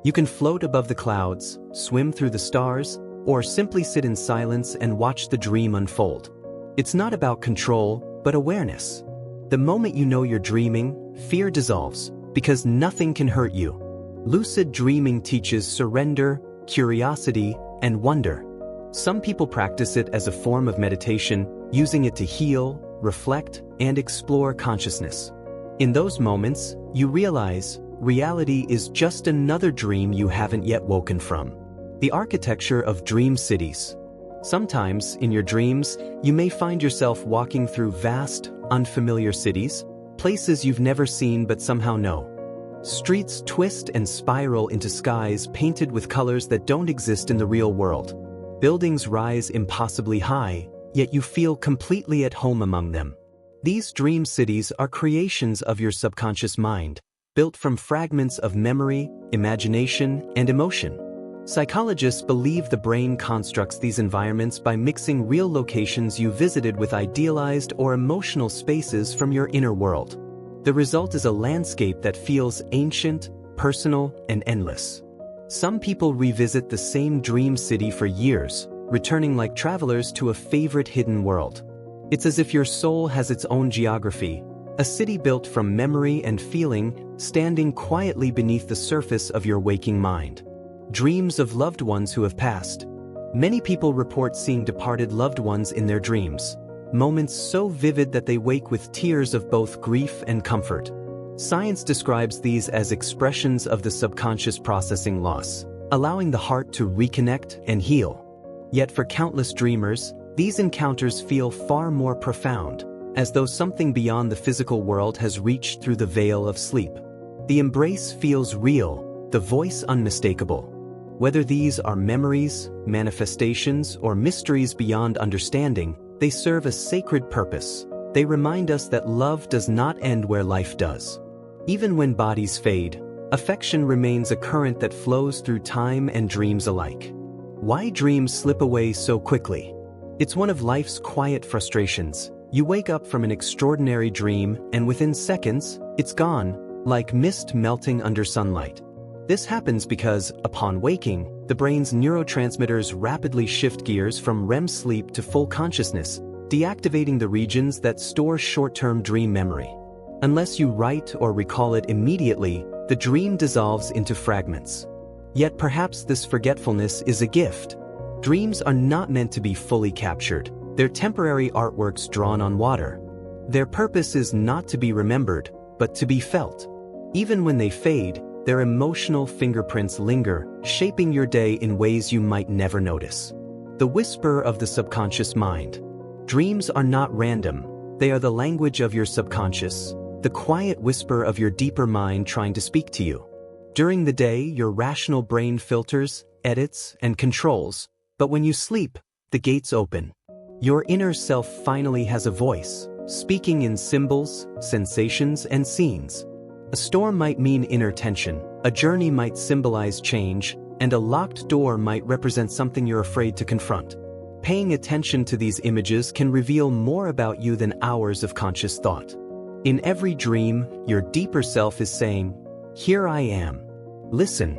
S1: You can float above the clouds, swim through the stars, or simply sit in silence and watch the dream unfold. It's not about control, but awareness. The moment you know you're dreaming, fear dissolves, because nothing can hurt you. Lucid dreaming teaches surrender, curiosity, and wonder. Some people practice it as a form of meditation, using it to heal, reflect, and explore consciousness. In those moments, you realize reality is just another dream you haven't yet woken from. The architecture of dream cities. Sometimes, in your dreams, you may find yourself walking through vast, unfamiliar cities, places you've never seen but somehow know. Streets twist and spiral into skies painted with colors that don't exist in the real world. Buildings rise impossibly high, yet you feel completely at home among them. These dream cities are creations of your subconscious mind, built from fragments of memory, imagination, and emotion. Psychologists believe the brain constructs these environments by mixing real locations you visited with idealized or emotional spaces from your inner world. The result is a landscape that feels ancient, personal, and endless. Some people revisit the same dream city for years, returning like travelers to a favorite hidden world. It's as if your soul has its own geography, a city built from memory and feeling, standing quietly beneath the surface of your waking mind. Dreams of loved ones who have passed. Many people report seeing departed loved ones in their dreams, moments so vivid that they wake with tears of both grief and comfort. Science describes these as expressions of the subconscious processing loss, allowing the heart to reconnect and heal. Yet for countless dreamers, these encounters feel far more profound, as though something beyond the physical world has reached through the veil of sleep. The embrace feels real, the voice unmistakable. Whether these are memories, manifestations, or mysteries beyond understanding, they serve a sacred purpose. They remind us that love does not end where life does. Even when bodies fade, affection remains a current that flows through time and dreams alike. Why dreams slip away so quickly? It's one of life's quiet frustrations. You wake up from an extraordinary dream, and within seconds, it's gone, like mist melting under sunlight. This happens because, upon waking, the brain's neurotransmitters rapidly shift gears from REM sleep to full consciousness, deactivating the regions that store short-term dream memory. Unless you write or recall it immediately, the dream dissolves into fragments. Yet perhaps this forgetfulness is a gift. Dreams are not meant to be fully captured. They're temporary artworks drawn on water. Their purpose is not to be remembered, but to be felt. Even when they fade, their emotional fingerprints linger, shaping your day in ways you might never notice. The whisper of the subconscious mind. Dreams are not random. They are the language of your subconscious, the quiet whisper of your deeper mind trying to speak to you. During the day, your rational brain filters, edits, and controls, but when you sleep, the gates open. Your inner self finally has a voice, speaking in symbols, sensations, and scenes. A storm might mean inner tension, a journey might symbolize change, and a locked door might represent something you're afraid to confront. Paying attention to these images can reveal more about you than hours of conscious thought. In every dream, your deeper self is saying, "Here I am. Listen."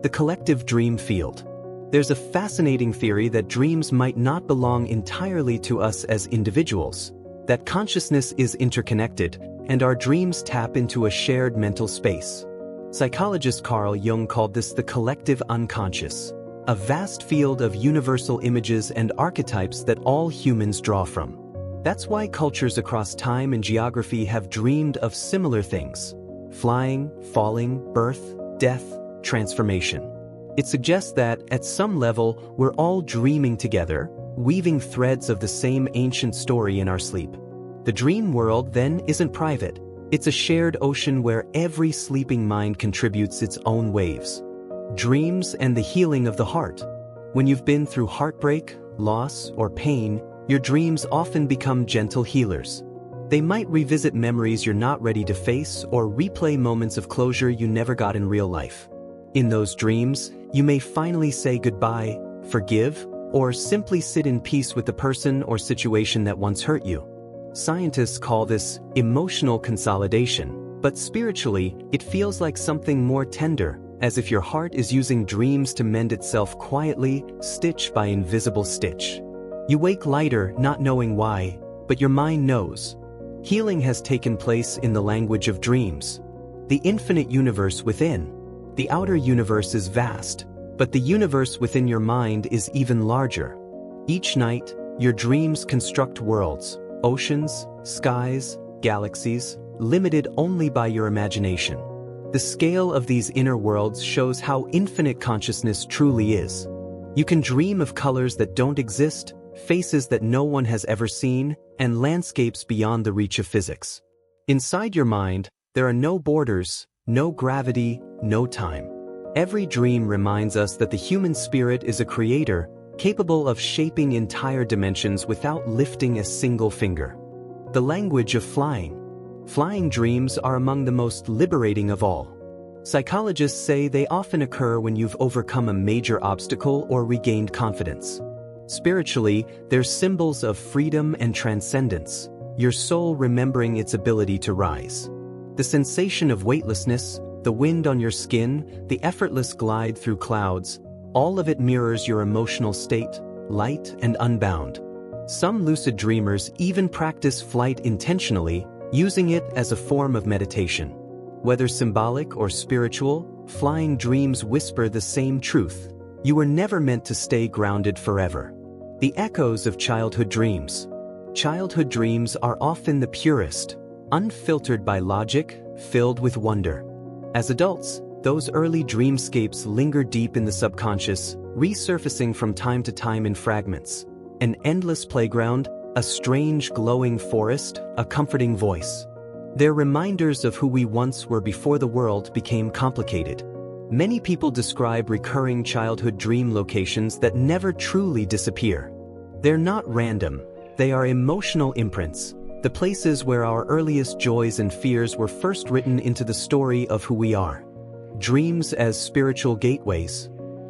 S1: The collective dream field. There's a fascinating theory that dreams might not belong entirely to us as individuals, that consciousness is interconnected, and our dreams tap into a shared mental space. Psychologist Carl Jung called this the collective unconscious, a vast field of universal images and archetypes that all humans draw from. That's why cultures across time and geography have dreamed of similar things: flying, falling, birth, death, transformation. It suggests that, at some level, we're all dreaming together, weaving threads of the same ancient story in our sleep. The dream world, then, isn't private. It's a shared ocean where every sleeping mind contributes its own waves. Dreams and the healing of the heart. When you've been through heartbreak, loss, or pain, your dreams often become gentle healers. They might revisit memories you're not ready to face or replay moments of closure you never got in real life. In those dreams, you may finally say goodbye, forgive, or simply sit in peace with the person or situation that once hurt you. Scientists call this emotional consolidation, but spiritually, it feels like something more tender, as if your heart is using dreams to mend itself quietly, stitch by invisible stitch. You wake lighter, not knowing why, but your mind knows. Healing has taken place in the language of dreams. The infinite universe within. The outer universe is vast, but the universe within your mind is even larger. Each night, your dreams construct worlds, oceans, skies, galaxies, limited only by your imagination. The scale of these inner worlds shows how infinite consciousness truly is. You can dream of colors that don't exist, faces that no one has ever seen, and landscapes beyond the reach of physics. Inside your mind, there are no borders, no gravity, no time. Every dream reminds us that the human spirit is a creator, capable of shaping entire dimensions without lifting a single finger. The language of flying. Flying dreams are among the most liberating of all. Psychologists say they often occur when you've overcome a major obstacle or regained confidence. Spiritually, they're symbols of freedom and transcendence, your soul remembering its ability to rise. The sensation of weightlessness, the wind on your skin, the effortless glide through clouds, all of it mirrors your emotional state, light and unbound. Some lucid dreamers even practice flight intentionally, using it as a form of meditation. Whether symbolic or spiritual, flying dreams whisper the same truth: you were never meant to stay grounded forever. The echoes of childhood dreams. Childhood dreams are often the purest, unfiltered by logic, filled with wonder. As adults, those early dreamscapes linger deep in the subconscious, resurfacing from time to time in fragments. An endless playground, a strange glowing forest, a comforting voice. They're reminders of who we once were before the world became complicated. Many people describe recurring childhood dream locations that never truly disappear. They're not random, they are emotional imprints, the places where our earliest joys and fears were first written into the story of who we are. Dreams as spiritual gateways.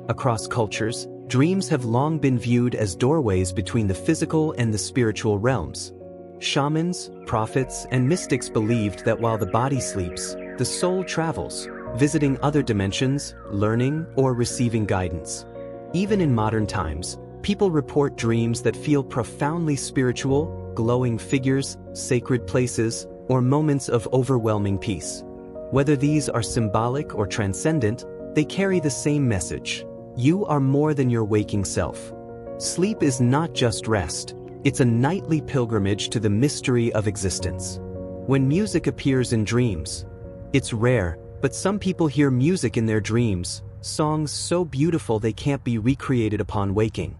S1: Across cultures, dreams have long been viewed as doorways between the physical and the spiritual realms. Shamans, prophets, and mystics believed that while the body sleeps, the soul travels, visiting other dimensions, learning, or receiving guidance. Even in modern times, people report dreams that feel profoundly spiritual, glowing figures, sacred places, or moments of overwhelming peace. Whether these are symbolic or transcendent, they carry the same message: you are more than your waking self. Sleep is not just rest, it's a nightly pilgrimage to the mystery of existence. When music appears in dreams, it's rare, but some people hear music in their dreams, songs so beautiful they can't be recreated upon waking.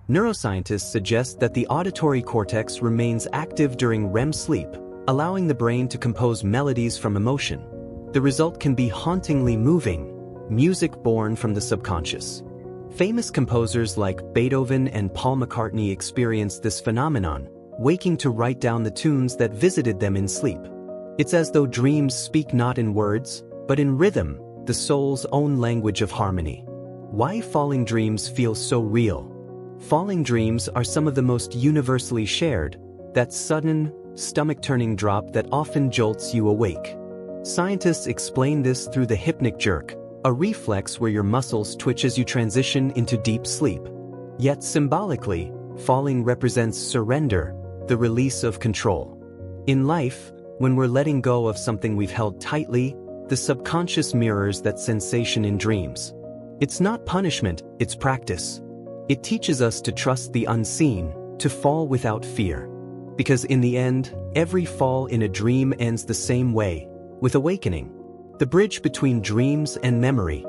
S1: Neuroscientists suggest that the auditory cortex remains active during REM sleep, allowing the brain to compose melodies from emotion. The result can be hauntingly moving, music born from the subconscious. Famous composers like Beethoven and Paul McCartney experienced this phenomenon, waking to write down the tunes that visited them in sleep. It's as though dreams speak not in words, but in rhythm, the soul's own language of harmony. Why falling dreams feel so real? Falling dreams are some of the most universally shared, that sudden, stomach-turning drop that often jolts you awake. Scientists explain this through the hypnic jerk, a reflex where your muscles twitch as you transition into deep sleep. Yet symbolically, falling represents surrender, the release of control. In life, when we're letting go of something we've held tightly, the subconscious mirrors that sensation in dreams. It's not punishment, it's practice. It teaches us to trust the unseen, to fall without fear. Because in the end, every fall in a dream ends the same way, with awakening. The bridge between dreams and memory.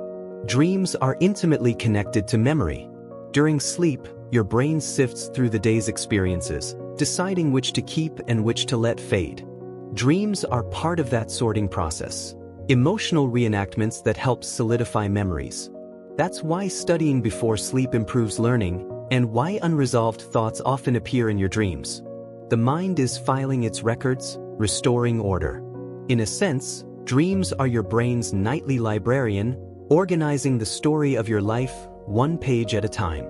S1: Dreams are intimately connected to memory. During sleep, your brain sifts through the day's experiences, deciding which to keep and which to let fade. Dreams are part of that sorting process. Emotional reenactments that help solidify memories. That's why studying before sleep improves learning, and why unresolved thoughts often appear in your dreams. The mind is filing its records, restoring order. In a sense, dreams are your brain's nightly librarian, organizing the story of your life, one page at a time.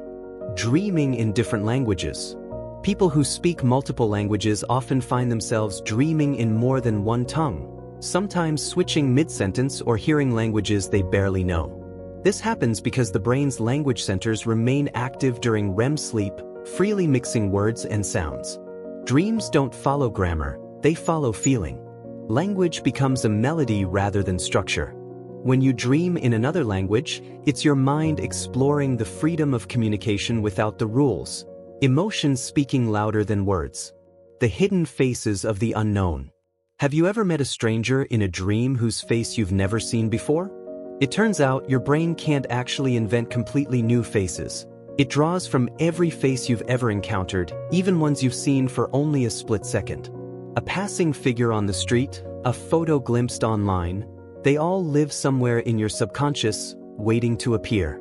S1: Dreaming in different languages. People who speak multiple languages often find themselves dreaming in more than one tongue, sometimes switching mid-sentence or hearing languages they barely know. This happens because the brain's language centers remain active during REM sleep, freely mixing words and sounds. Dreams don't follow grammar, they follow feeling. Language becomes a melody rather than structure. When you dream in another language, it's your mind exploring the freedom of communication without the rules, emotions speaking louder than words. The hidden faces of the unknown. Have you ever met a stranger in a dream whose face you've never seen before? It turns out your brain can't actually invent completely new faces. It draws from every face you've ever encountered, even ones you've seen for only a split second. A passing figure on the street, a photo glimpsed online, they all live somewhere in your subconscious, waiting to appear.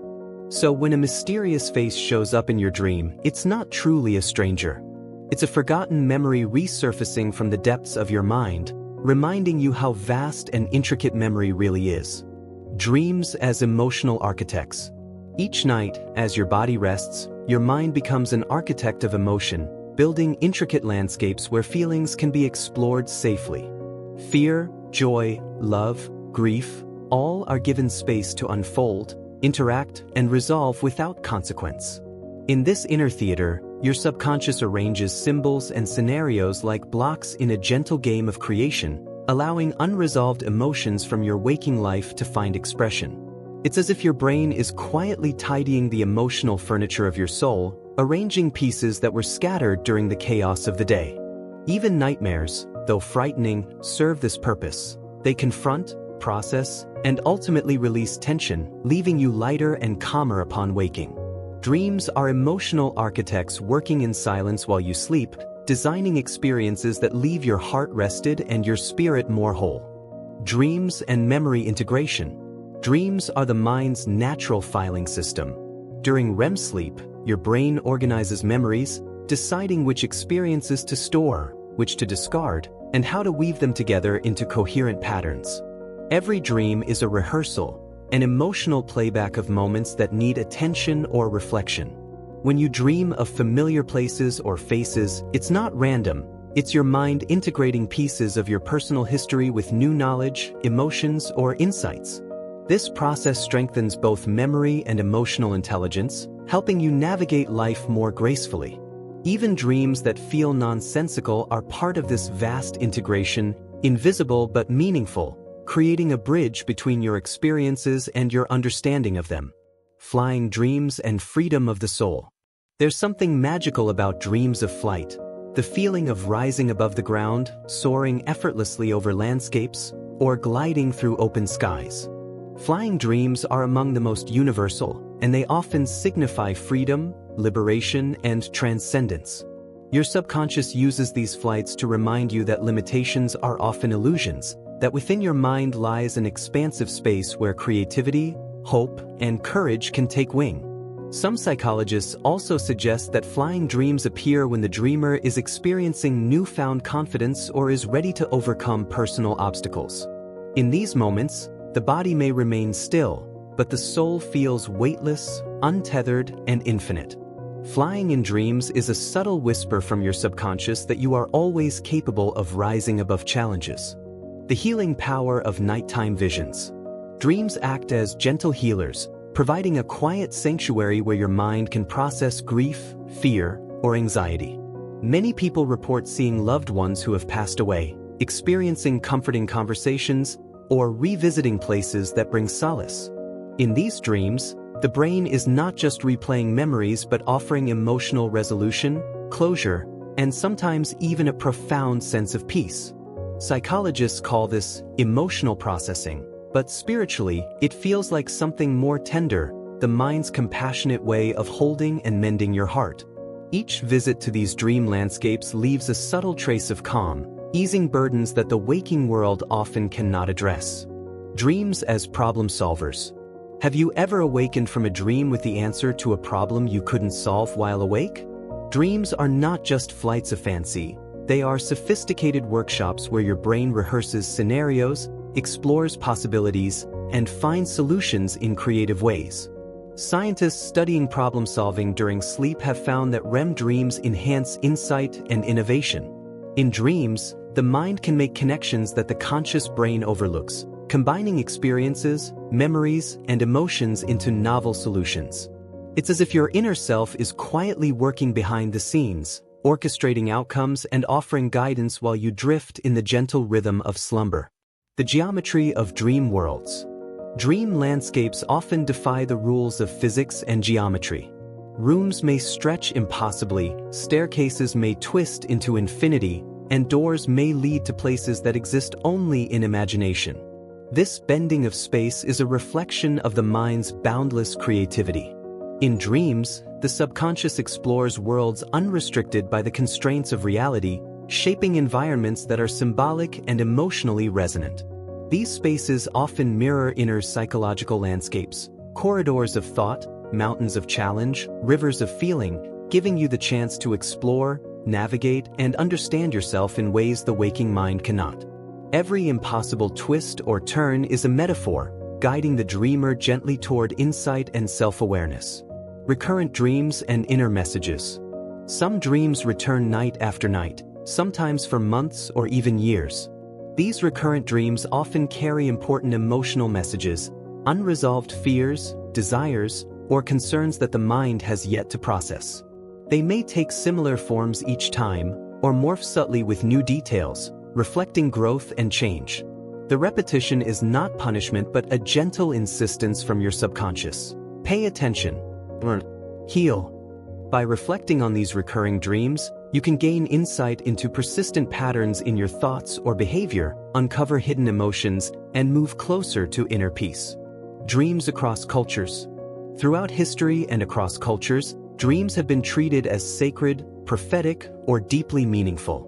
S1: So when a mysterious face shows up in your dream, it's not truly a stranger. It's a forgotten memory resurfacing from the depths of your mind, reminding you how vast and intricate memory really is. Dreams as emotional architects. Each night, as your body rests, your mind becomes an architect of emotion, building intricate landscapes where feelings can be explored safely. Fear, joy, love, grief, all are given space to unfold, interact, and resolve without consequence. In this inner theater, your subconscious arranges symbols and scenarios like blocks in a gentle game of creation, allowing unresolved emotions from your waking life to find expression. It's as if your brain is quietly tidying the emotional furniture of your soul, arranging pieces that were scattered during the chaos of the day. Even nightmares, though frightening, serve this purpose. They confront, process, and ultimately release tension, leaving you lighter and calmer upon waking. Dreams are emotional architects working in silence while you sleep, designing experiences that leave your heart rested and your spirit more whole. Dreams and memory integration. Dreams are the mind's natural filing system. During REM sleep, your brain organizes memories, deciding which experiences to store, which to discard, and how to weave them together into coherent patterns. Every dream is a rehearsal, an emotional playback of moments that need attention or reflection. When you dream of familiar places or faces, it's not random, it's your mind integrating pieces of your personal history with new knowledge, emotions, or insights. This process strengthens both memory and emotional intelligence, helping you navigate life more gracefully. Even dreams that feel nonsensical are part of this vast integration, invisible but meaningful, creating a bridge between your experiences and your understanding of them. Flying dreams and freedom of the soul. There's something magical about dreams of flight, the feeling of rising above the ground, soaring effortlessly over landscapes, or gliding through open skies. Flying dreams are among the most universal, and they often signify freedom, liberation, and transcendence. Your subconscious uses these flights to remind you that limitations are often illusions, that within your mind lies an expansive space where creativity, hope, and courage can take wing. Some psychologists also suggest that flying dreams appear when the dreamer is experiencing newfound confidence or is ready to overcome personal obstacles. In these moments, the body may remain still, but the soul feels weightless, untethered, and infinite. Flying in dreams is a subtle whisper from your subconscious that you are always capable of rising above challenges. The healing power of nighttime visions. Dreams act as gentle healers, providing a quiet sanctuary where your mind can process grief, fear, or anxiety. Many people report seeing loved ones who have passed away, experiencing comforting conversations, or revisiting places that bring solace. In these dreams, the brain is not just replaying memories but offering emotional resolution, closure, and sometimes even a profound sense of peace. Psychologists call this emotional processing, but spiritually, it feels like something more tender, the mind's compassionate way of holding and mending your heart. Each visit to these dream landscapes leaves a subtle trace of calm, easing burdens that the waking world often cannot address. Dreams as problem solvers. Have you ever awakened from a dream with the answer to a problem you couldn't solve while awake? Dreams are not just flights of fancy. They are sophisticated workshops where your brain rehearses scenarios, explores possibilities, and finds solutions in creative ways. Scientists studying problem solving during sleep have found that REM dreams enhance insight and innovation. In dreams, the mind can make connections that the conscious brain overlooks, combining experiences, memories, and emotions into novel solutions. It's as if your inner self is quietly working behind the scenes, orchestrating outcomes and offering guidance while you drift in the gentle rhythm of slumber. The geometry of dream worlds. Dream landscapes often defy the rules of physics and geometry. Rooms may stretch impossibly, staircases may twist into infinity, and doors may lead to places that exist only in imagination. This bending of space is a reflection of the mind's boundless creativity. In dreams, the subconscious explores worlds unrestricted by the constraints of reality, shaping environments that are symbolic and emotionally resonant. These spaces often mirror inner psychological landscapes, corridors of thought, mountains of challenge, rivers of feeling, giving you the chance to explore, navigate, and understand yourself in ways the waking mind cannot. Every impossible twist or turn is a metaphor, guiding the dreamer gently toward insight and self-awareness. Recurrent dreams and inner messages. Some dreams return night after night, sometimes for months or even years. These recurrent dreams often carry important emotional messages, unresolved fears, desires, or concerns that the mind has yet to process. They may take similar forms each time, or morph subtly with new details, reflecting growth and change. The repetition is not punishment but a gentle insistence from your subconscious. Pay attention. Learn. Heal. By reflecting on these recurring dreams, you can gain insight into persistent patterns in your thoughts or behavior, uncover hidden emotions, and move closer to inner peace. Dreams across cultures. Throughout history and across cultures, dreams have been treated as sacred, prophetic, or deeply meaningful.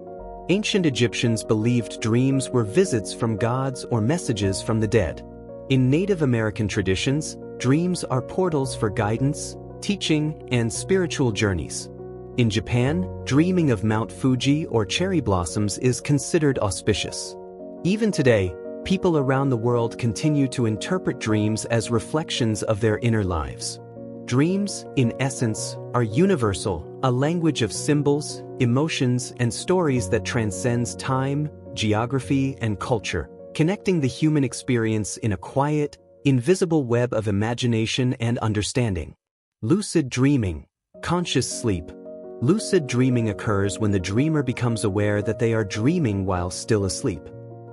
S1: Ancient Egyptians believed dreams were visits from gods or messages from the dead. In Native American traditions, dreams are portals for guidance, teaching, and spiritual journeys. In Japan, dreaming of Mount Fuji or cherry blossoms is considered auspicious. Even today, people around the world continue to interpret dreams as reflections of their inner lives. Dreams, in essence, are universal, a language of symbols, emotions, and stories that transcends time, geography, and culture, connecting the human experience in a quiet, invisible web of imagination and understanding. Lucid dreaming, conscious sleep. Lucid dreaming occurs when the dreamer becomes aware that they are dreaming while still asleep.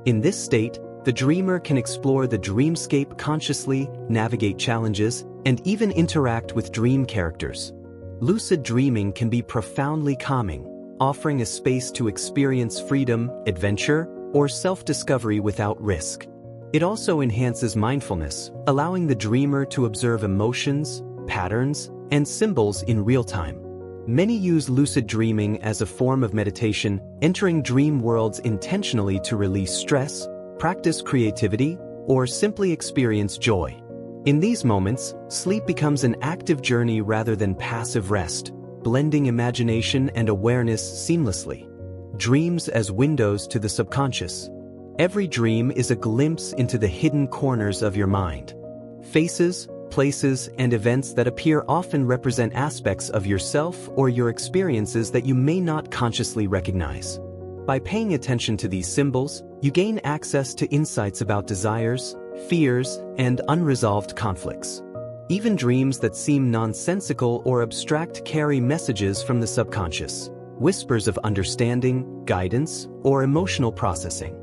S1: In this state, the dreamer can explore the dreamscape consciously, navigate challenges, and even interact with dream characters. Lucid dreaming can be profoundly calming, offering a space to experience freedom, adventure, or self-discovery without risk. It also enhances mindfulness, allowing the dreamer to observe emotions, patterns, and symbols in real time. Many use lucid dreaming as a form of meditation, entering dream worlds intentionally to release stress, practice creativity, or simply experience joy. In these moments, sleep becomes an active journey rather than passive rest, blending imagination and awareness seamlessly. Dreams as windows to the subconscious. Every dream is a glimpse into the hidden corners of your mind. Faces, places, and events that appear often represent aspects of yourself or your experiences that you may not consciously recognize. By paying attention to these symbols, you gain access to insights about desires, fears, and unresolved conflicts. Even dreams that seem nonsensical or abstract carry messages from the subconscious, whispers of understanding, guidance, or emotional processing.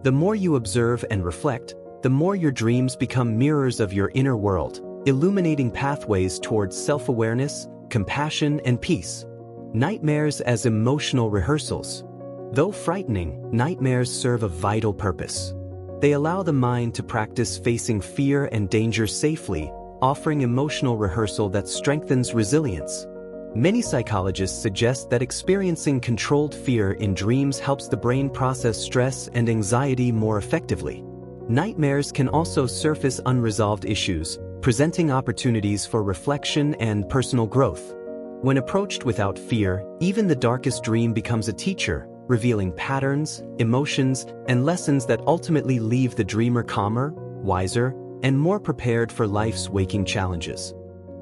S1: The more you observe and reflect, the more your dreams become mirrors of your inner world, illuminating pathways towards self-awareness, compassion, and peace. Nightmares as emotional rehearsals. Though frightening, nightmares serve a vital purpose. They allow the mind to practice facing fear and danger safely, offering emotional rehearsal that strengthens resilience. Many psychologists suggest that experiencing controlled fear in dreams helps the brain process stress and anxiety more effectively. Nightmares can also surface unresolved issues, presenting opportunities for reflection and personal growth. When approached without fear, even the darkest dream becomes a teacher, revealing patterns, emotions, and lessons that ultimately leave the dreamer calmer, wiser, and more prepared for life's waking challenges.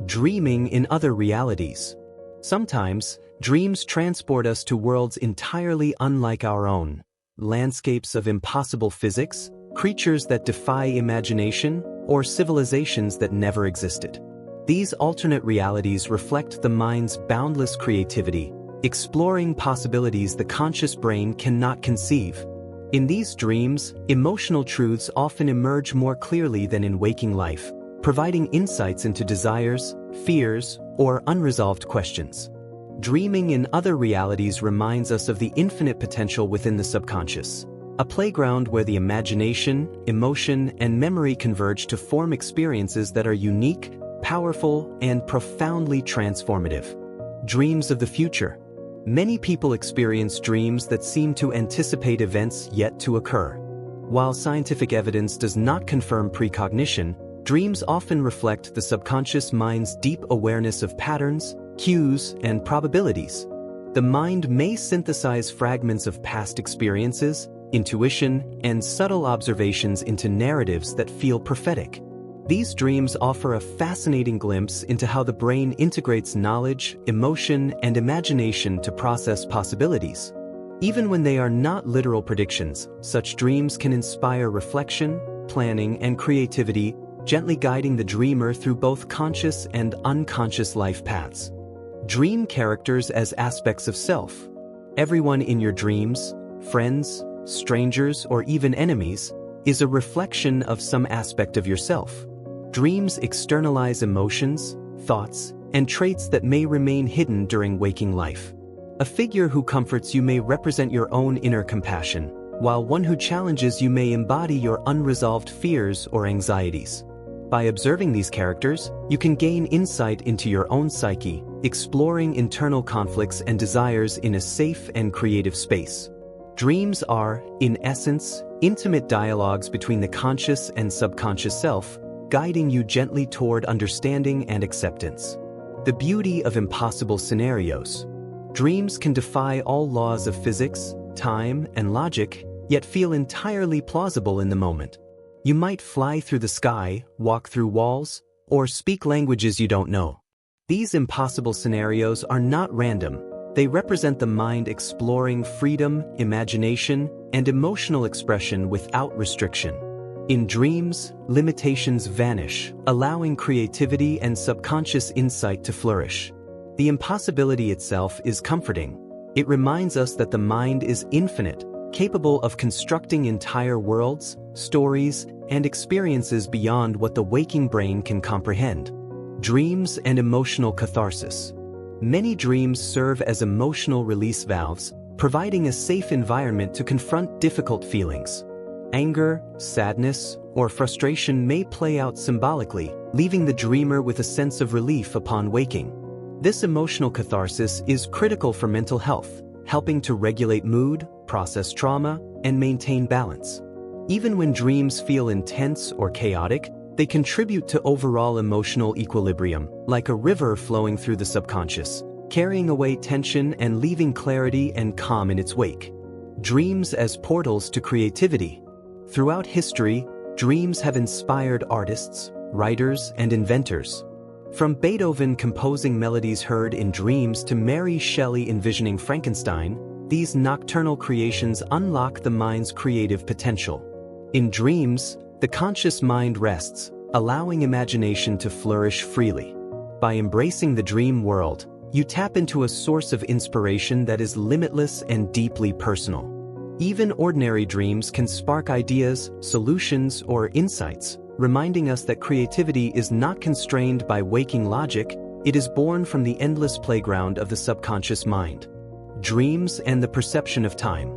S1: Dreaming in other realities. Sometimes, dreams transport us to worlds entirely unlike our own. Landscapes of impossible physics, creatures that defy imagination, or civilizations that never existed. These alternate realities reflect the mind's boundless creativity, exploring possibilities the conscious brain cannot conceive. In these dreams, emotional truths often emerge more clearly than in waking life, providing insights into desires, fears, or unresolved questions. Dreaming in other realities reminds us of the infinite potential within the subconscious, a playground where the imagination, emotion, and memory converge to form experiences that are unique, powerful, and profoundly transformative. Dreams of the future. Many people experience dreams that seem to anticipate events yet to occur. While scientific evidence does not confirm precognition, dreams often reflect the subconscious mind's deep awareness of patterns, cues, and probabilities. The mind may synthesize fragments of past experiences, intuition, and subtle observations into narratives that feel prophetic. These dreams offer a fascinating glimpse into how the brain integrates knowledge, emotion, and imagination to process possibilities. Even when they are not literal predictions, such dreams can inspire reflection, planning, and creativity, gently guiding the dreamer through both conscious and unconscious life paths. Dream characters as aspects of self. Everyone in your dreams, friends, strangers, or even enemies, is a reflection of some aspect of yourself. Dreams externalize emotions, thoughts, and traits that may remain hidden during waking life. A figure who comforts you may represent your own inner compassion, while one who challenges you may embody your unresolved fears or anxieties. By observing these characters, you can gain insight into your own psyche, exploring internal conflicts and desires in a safe and creative space. Dreams are, in essence, intimate dialogues between the conscious and subconscious self, guiding you gently toward understanding and acceptance. The beauty of impossible scenarios. Dreams can defy all laws of physics, time, and logic, yet feel entirely plausible in the moment. You might fly through the sky, walk through walls, or speak languages you don't know. These impossible scenarios are not random. They represent the mind exploring freedom, imagination, and emotional expression without restriction. In dreams, limitations vanish, allowing creativity and subconscious insight to flourish. The impossibility itself is comforting. It reminds us that the mind is infinite, capable of constructing entire worlds, stories, and experiences beyond what the waking brain can comprehend. Dreams and emotional catharsis. Many dreams serve as emotional release valves, providing a safe environment to confront difficult feelings. Anger, sadness, or frustration may play out symbolically, leaving the dreamer with a sense of relief upon waking. This emotional catharsis is critical for mental health, helping to regulate mood, process trauma, and maintain balance. Even when dreams feel intense or chaotic, They contribute to overall emotional equilibrium, like a river flowing through the subconscious, carrying away tension and leaving clarity and calm in its wake. Dreams as portals to creativity. Throughout history, dreams have inspired artists, writers, and inventors. From Beethoven composing melodies heard in dreams to Mary Shelley envisioning Frankenstein, these nocturnal creations unlock the mind's creative potential. In dreams, the conscious mind rests, allowing imagination to flourish freely. By embracing the dream world, you tap into a source of inspiration that is limitless and deeply personal. Even ordinary dreams can spark ideas, solutions, or insights, reminding us that creativity is not constrained by waking logic, it is born from the endless playground of the subconscious mind. Dreams and the perception of time.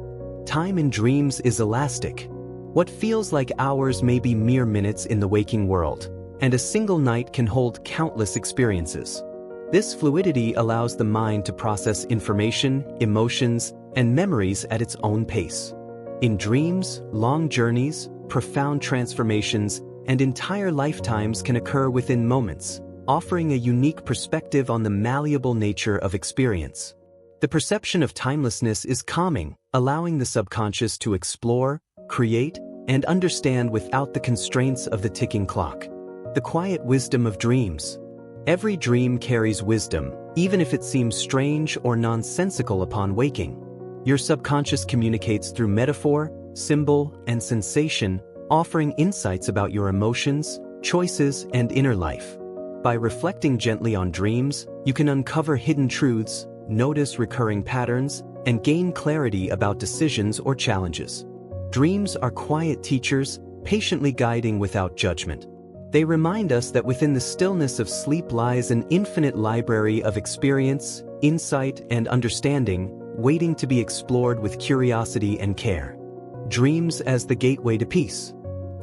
S1: Time in dreams is elastic. What feels like hours may be mere minutes in the waking world, and a single night can hold countless experiences. This fluidity allows the mind to process information, emotions, and memories at its own pace. In dreams, long journeys, profound transformations, and entire lifetimes can occur within moments, offering a unique perspective on the malleable nature of experience. The perception of timelessness is calming, allowing the subconscious to explore, create, and understand without the constraints of the ticking clock. The quiet wisdom of dreams. Every dream carries wisdom, even if it seems strange or nonsensical upon waking. Your subconscious communicates through metaphor, symbol, and sensation, offering insights about your emotions, choices, and inner life. By reflecting gently on dreams, you can uncover hidden truths, notice recurring patterns, and gain clarity about decisions or challenges. Dreams are quiet teachers, patiently guiding without judgment. They remind us that within the stillness of sleep lies an infinite library of experience, insight, and understanding, waiting to be explored with curiosity and care. Dreams as the gateway to peace.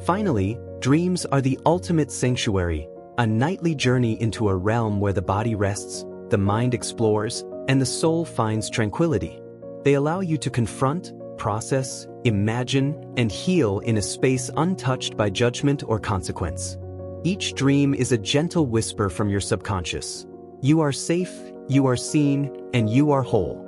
S1: Finally, dreams are the ultimate sanctuary, a nightly journey into a realm where the body rests, the mind explores, and the soul finds tranquility. They allow you to confront, process, imagine, and heal in a space untouched by judgment or consequence. Each dream is a gentle whisper from your subconscious. You are safe, you are seen, and you are whole.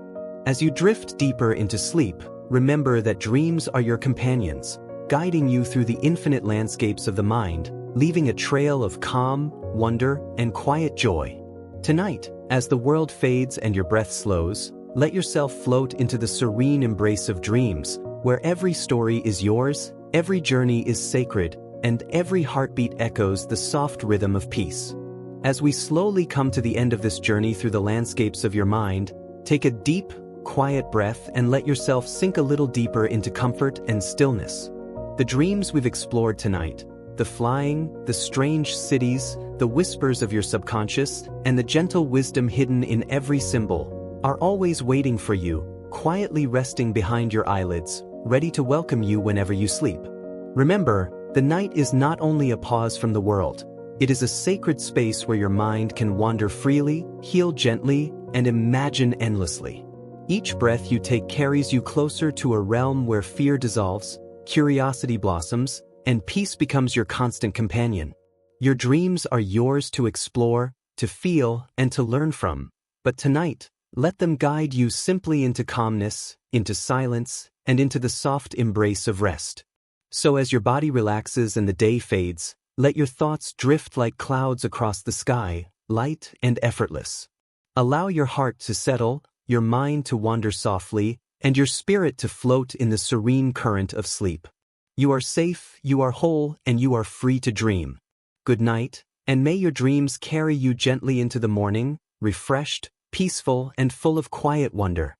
S1: As you drift deeper into sleep, remember that dreams are your companions, guiding you through the infinite landscapes of the mind, leaving a trail of calm, wonder, and quiet joy. Tonight, as the world fades and your breath slows, let yourself float into the serene embrace of dreams, where every story is yours, every journey is sacred, and every heartbeat echoes the soft rhythm of peace. As we slowly come to the end of this journey through the landscapes of your mind, take a deep, quiet breath and let yourself sink a little deeper into comfort and stillness. The dreams we've explored tonight, the flying, the strange cities, the whispers of your subconscious, and the gentle wisdom hidden in every symbol, are always waiting for you, quietly resting behind your eyelids, ready to welcome you whenever you sleep. Remember, the night is not only a pause from the world, it is a sacred space where your mind can wander freely, heal gently, and imagine endlessly. Each breath you take carries you closer to a realm where fear dissolves, curiosity blossoms, and peace becomes your constant companion. Your dreams are yours to explore, to feel, and to learn from. But tonight, let them guide you simply into calmness, into silence, and into the soft embrace of rest. So as your body relaxes and the day fades, let your thoughts drift like clouds across the sky, light and effortless. Allow your heart to settle, your mind to wander softly, and your spirit to float in the serene current of sleep. You are safe, you are whole, and you are free to dream. Good night, and may your dreams carry you gently into the morning, refreshed, peaceful, and full of quiet wonder.